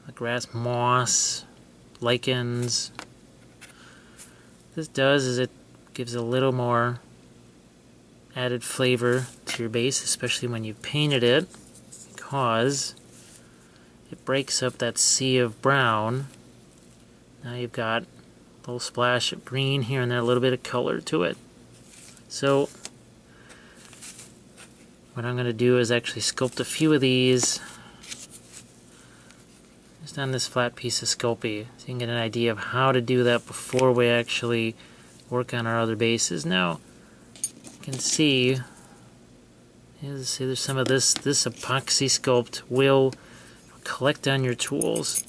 the grass moss, lichens. What this does is it gives a little more added flavor to your base, especially when you've painted it, because it breaks up that sea of brown. Now you've got a little splash of green here and there, a little bit of color to it. So what I'm going to do is actually sculpt a few of these just on this flat piece of Sculpey, so you can get an idea of how to do that before we actually work on our other bases. Now you can see, there's some of this epoxy sculpt will collect on your tools,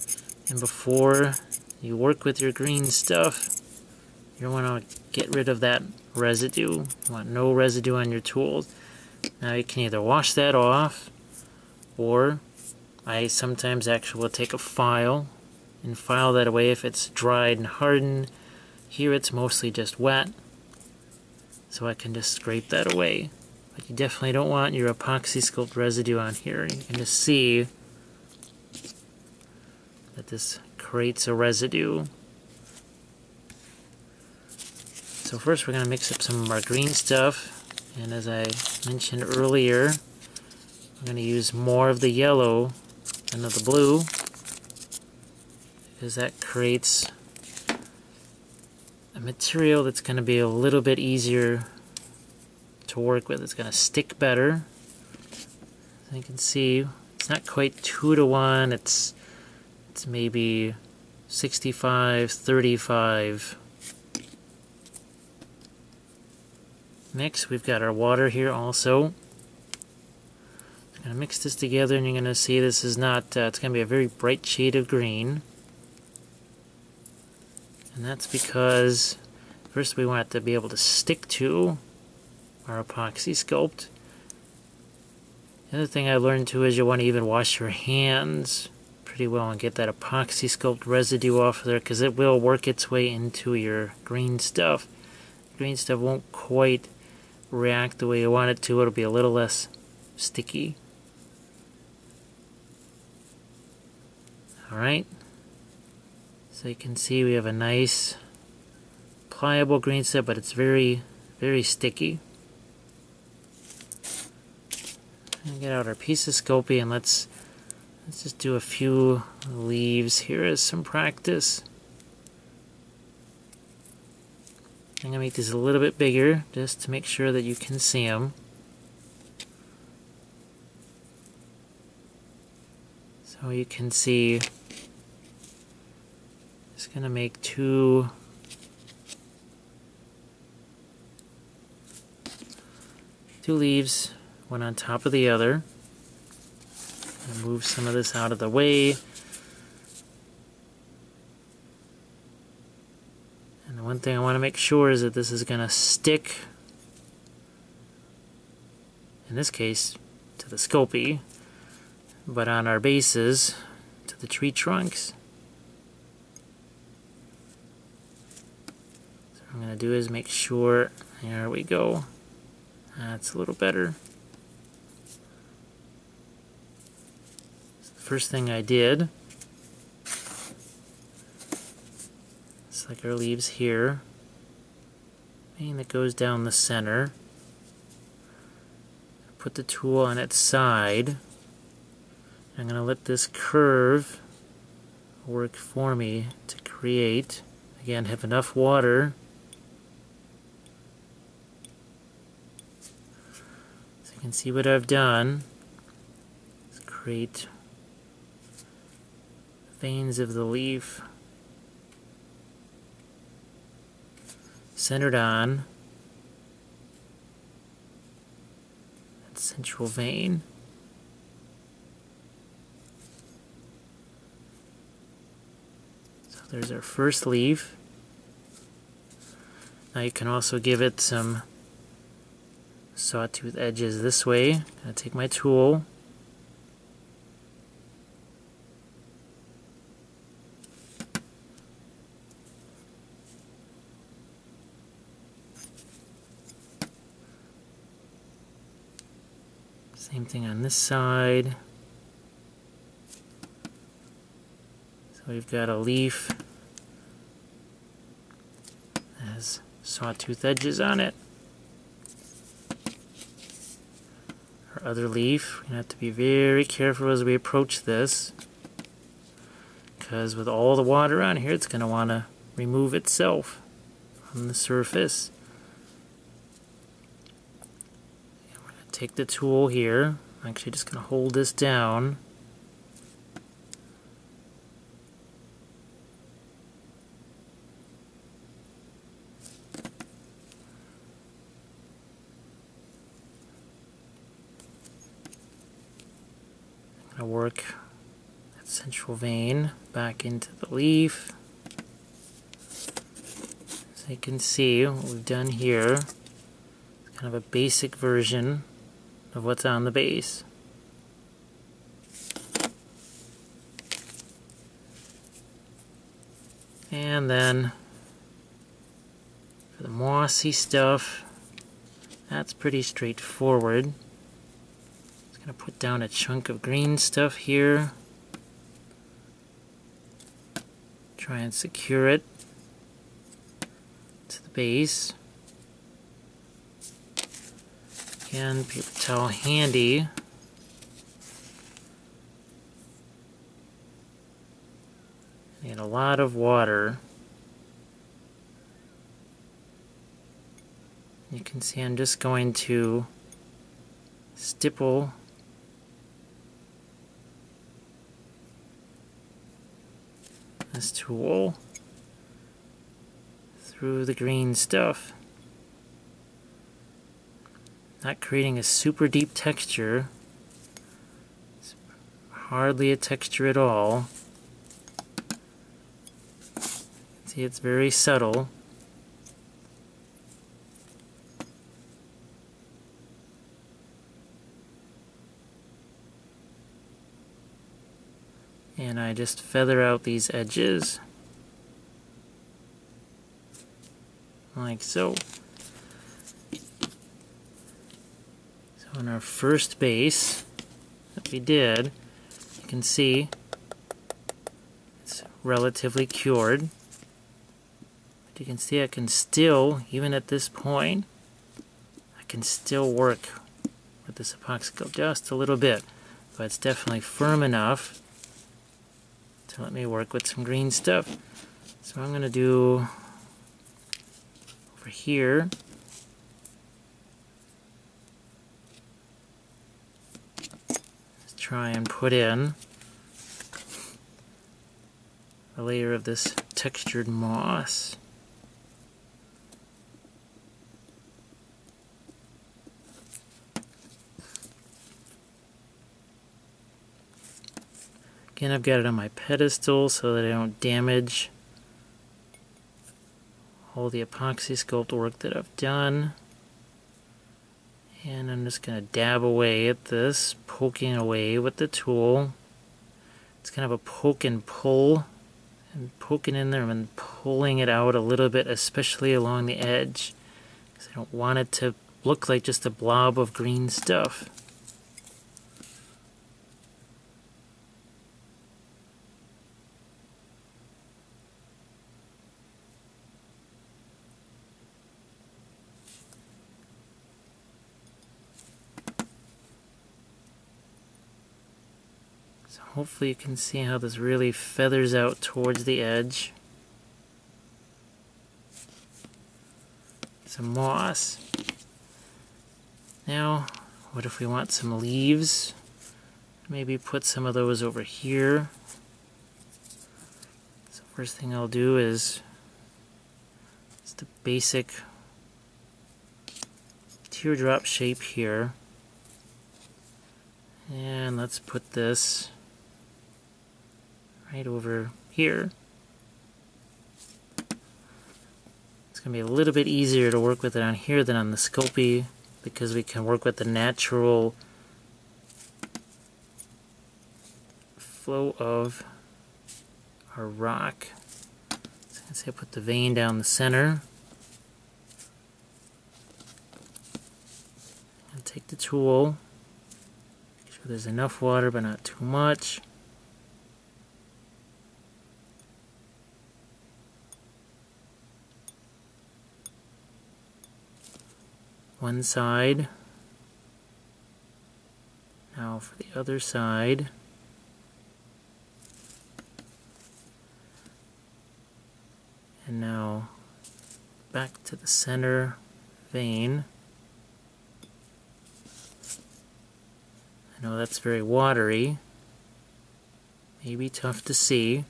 and before you work with your green stuff, you want to get rid of that residue. You want no residue on your tools. Now you can either wash that off, or I sometimes actually will take a file and file that away if it's dried and hardened. Here it's mostly just wet, so I can just scrape that away. But you definitely don't want your epoxy sculpt residue on here. You can just see that this creates a residue. So first we're going to mix up some of our green stuff, and as I mentioned earlier, we're going to use more of the yellow than of the blue, because that creates a material that's going to be a little bit easier to work with. It's going to stick better. As you can see, it's not quite 2-to-1, it's maybe 65-35 mix. We've got our water here also. I'm going to mix this together, and you're going to see this is not, it's going to be a very bright shade of green. And that's because first we want it to be able to stick to our epoxy sculpt. The other thing I learned too is you want to even wash your hands pretty well and get that epoxy sculpt residue off of there, because it will work its way into your green stuff. Green stuff won't quite react the way you want it to. It'll be a little less sticky. Alright, so you can see we have a nice pliable green stuff, but it's very, very sticky. And get out our piece of Sculpey, and let's just do a few leaves here as some practice. I'm going to make these a little bit bigger just to make sure that you can see them. So you can see, just going to make two leaves, one on top of the other. Move some of this out of the way. one thing I want to make sure is that this is going to stick, in this case, to the Sculpey, but on our bases, to the tree trunks. So what I'm going to do is make sure, there we go, that's a little better. So the first thing I did, it's like our leaves here, and it goes down the center. Put the tool on its side. I'm going to let this curve work for me to create, again, have enough water so you can see what I've done is create veins of the leaf centered on that central vein. There's our first leaf. Now you can also give it some sawtooth edges this way. I'm going to take my tool. Same thing on this side. We've got a leaf that has sawtooth edges on it. Our other leaf, we're going to have to be very careful as we approach this, because with all the water on here, it's going to want to remove itself from the surface. And we're going to take the tool here. I'm actually just going to hold this down. Work that central vein back into the leaf. So you can see what we've done here is kind of a basic version of what's on the base. And then for the mossy stuff, that's pretty straightforward. I'm going to put down a chunk of green stuff here. Try and secure it to the base. Again, paper towel handy. Need a lot of water. You can see I'm just going to stipple this tool through the green stuff. Not creating a super deep texture. It's hardly a texture at all. See, it's very subtle. And I just feather out these edges like so. So in our first base that we did, you can see it's relatively cured. But you can see I can still, even at this point, I can still work with this epoxy coat just a little bit. But it's definitely firm enough to let me work with some green stuff. So I'm going to do over here. Let's try and put in a layer of this textured moss. Again, I've got it on my pedestal so that I don't damage all the epoxy sculpt work that I've done. And I'm just going to dab away at this, poking away with the tool. It's kind of a poke and pull. I'm poking in there and pulling it out a little bit, especially along the edge, because I don't want it to look like just a blob of green stuff. So hopefully you can see how this really feathers out towards the edge. Some moss. Now, what if we want some leaves? Maybe put some of those over here. So first thing I'll do is just a basic teardrop shape here. And let's put this right over here. It's going to be a little bit easier to work with it on here than on the Sculpey, because we can work with the natural flow of our rock. So let's say I put the vein down the center. And take the tool. Make sure there's enough water but not too much. One side. Now for the other side. And now back to the center vein. I know that's very watery. Maybe tough to see.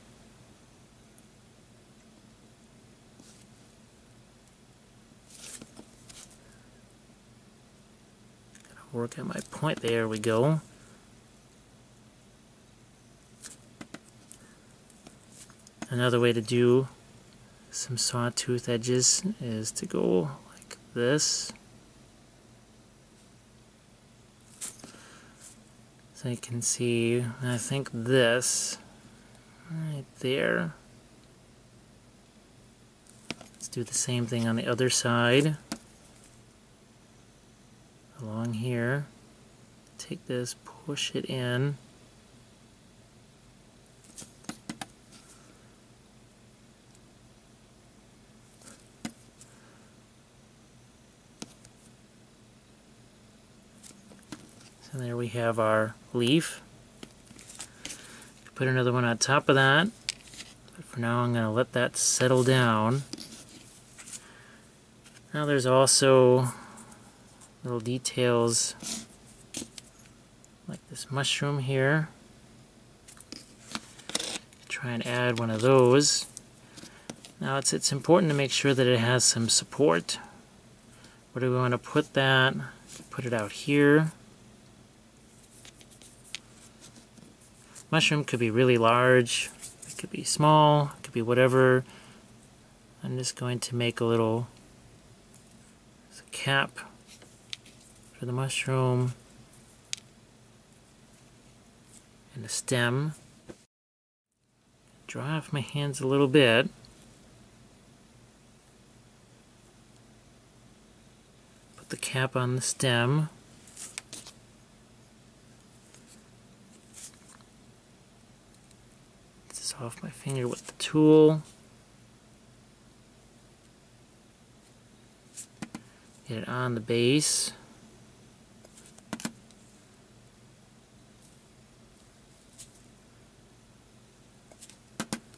Work at my point. There we go. Another way to do some sawtooth edges is to go like this. So you can see, I think this right there. Let's do the same thing on the other side. Along here, take this, push it in. So there we have our leaf. Put another one on top of that, but for now I'm going to let that settle down. Now there's also little details like this mushroom here. Try and add one of those. Now it's important to make sure that it has some support. Where do we want to put that? Put it out here. Mushroom could be really large, it could be small, it could be whatever. I'm just going to make a little cap for the mushroom and the stem. Dry off my hands a little bit. Put the cap on the stem. This is off my finger with the tool. Get it on the base.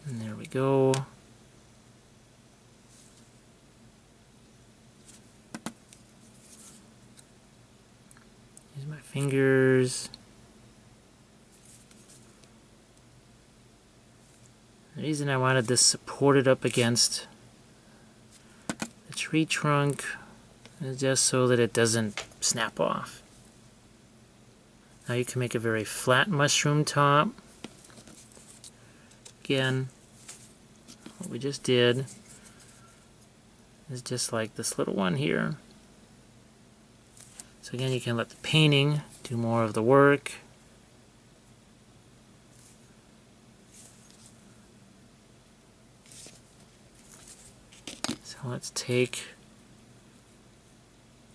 And there we go. Use my fingers. The reason I wanted this supported up against the tree trunk is just so that it doesn't snap off. Now you can make a very flat mushroom top. Again, what we just did. is just like this little one here. So again, you can let the painting do more of the work. So let's take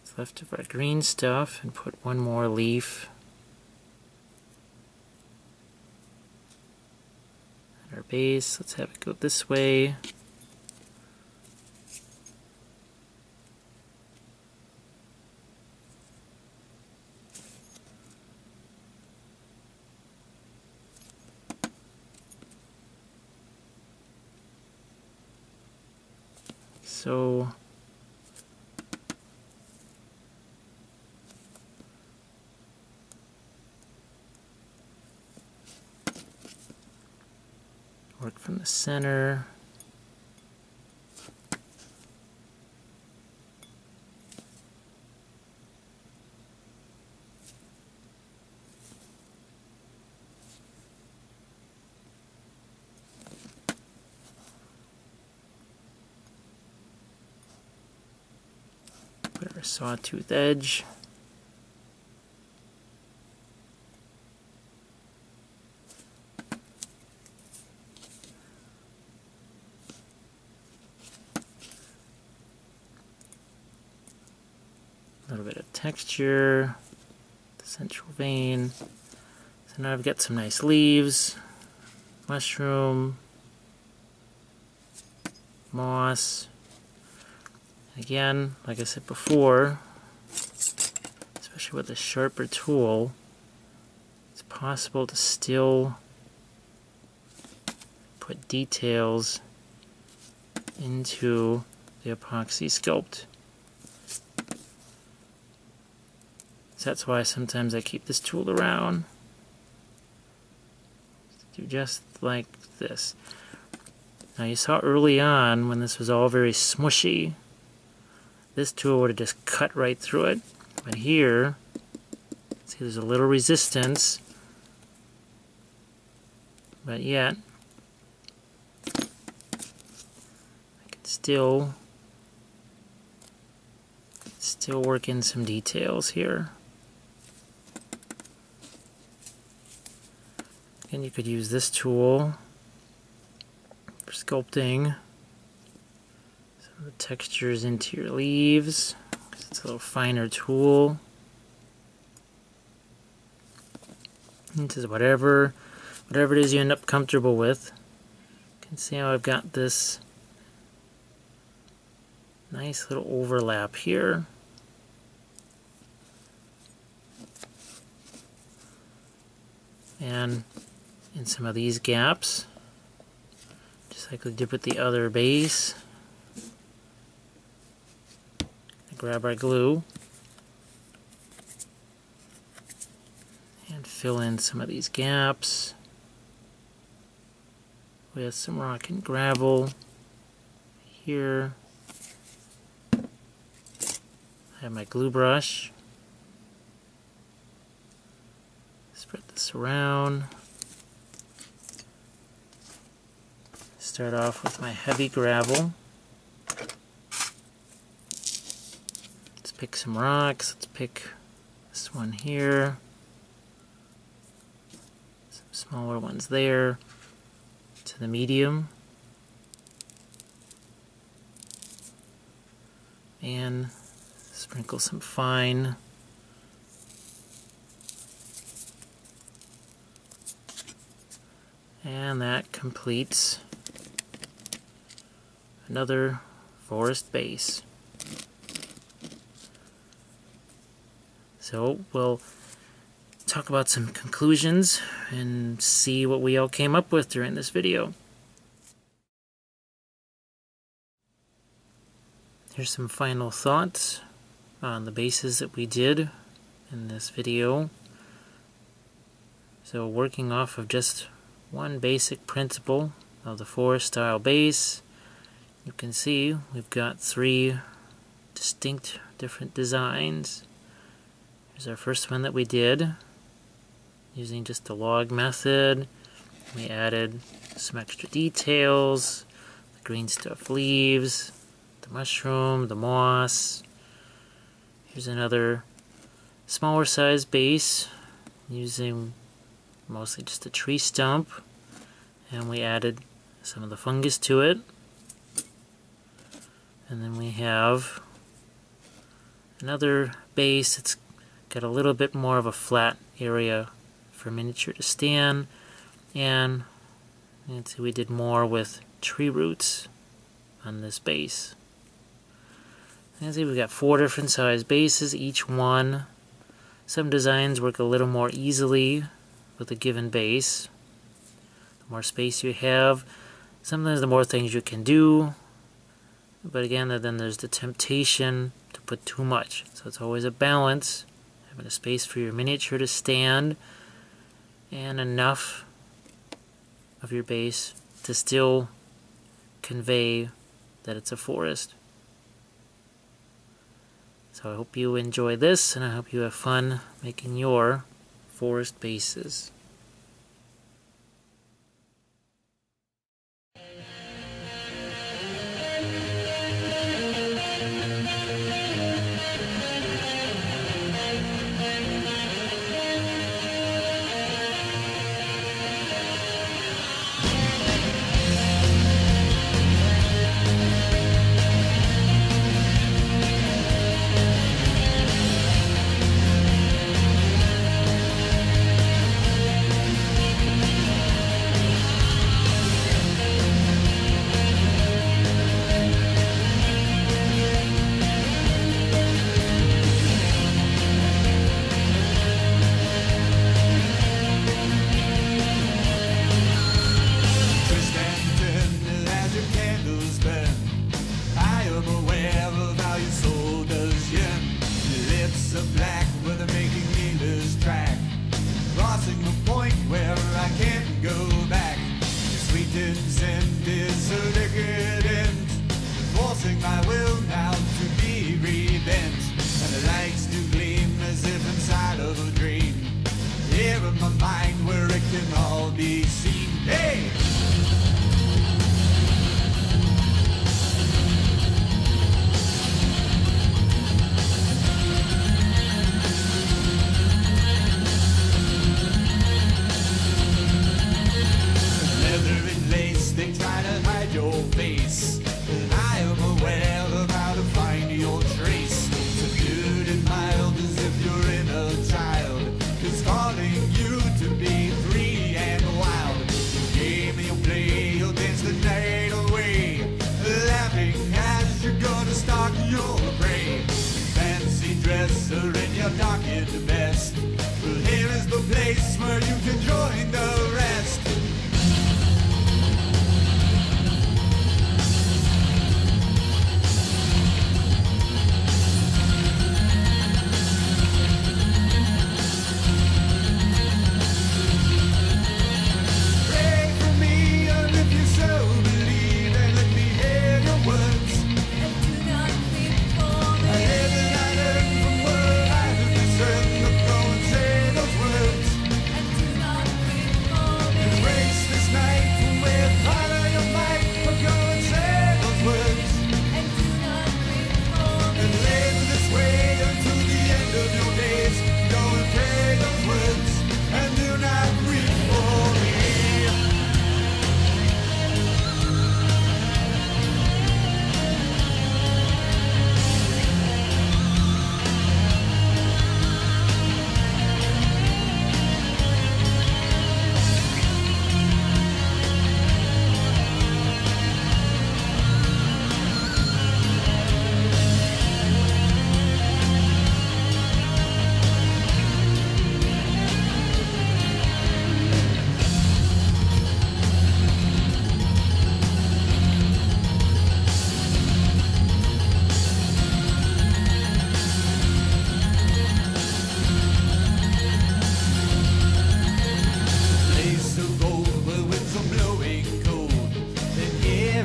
what's left of our green stuff and put one more leaf at our base. Let's have it go this way. So work from the center. Put our sawtooth edge. A little bit of texture, the central vein. So now I've got some nice leaves, mushroom, moss. Again, like I said before, especially with a sharper tool, it's possible to still put details into the epoxy sculpt. So that's why sometimes I keep this tool around. Do just like this. Now you saw early on when this was all very smushy, this tool would have just cut right through it. But here, see there's a little resistance, but yet I can still work in some details here. And you could use this tool for sculpting some of the textures into your leaves, because it's a little finer tool. Into whatever it is you end up comfortable with. You can see how I've got this nice little overlap here. And in some of these gaps, just like we did with the other base, grab our glue and fill in some of these gaps with some rock and gravel here. I have my glue brush. Spread this around. Start off with my heavy gravel. Let's pick some rocks. Let's pick this one here. Some smaller ones there. To the medium. And sprinkle some fine. And that completes another forest base. So we'll talk about some conclusions and see what we all came up with during this video. Here's some final thoughts on the bases that we did in this video. So working off of just one basic principle of the forest style base, you can see we've got 3 distinct different designs. Here's our first one that we did using just the log method. We added some extra details, the green stuff leaves, the mushroom, the moss. Here's another smaller size base using mostly just a tree stump, and we added some of the fungus to it. And then we have another base. It's got a little bit more of a flat area for miniature to stand, and you can see we did more with tree roots on this base. You can see we've got 4 different size bases, each one. Some designs work a little more easily with a given base. The more space you have, sometimes the more things you can do, but again, then there's the temptation to put too much. So it's always a balance, having a space for your miniature to stand and enough of your base to still convey that it's a forest. So I hope you enjoy this, and I hope you have fun making your forest bases.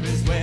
Is where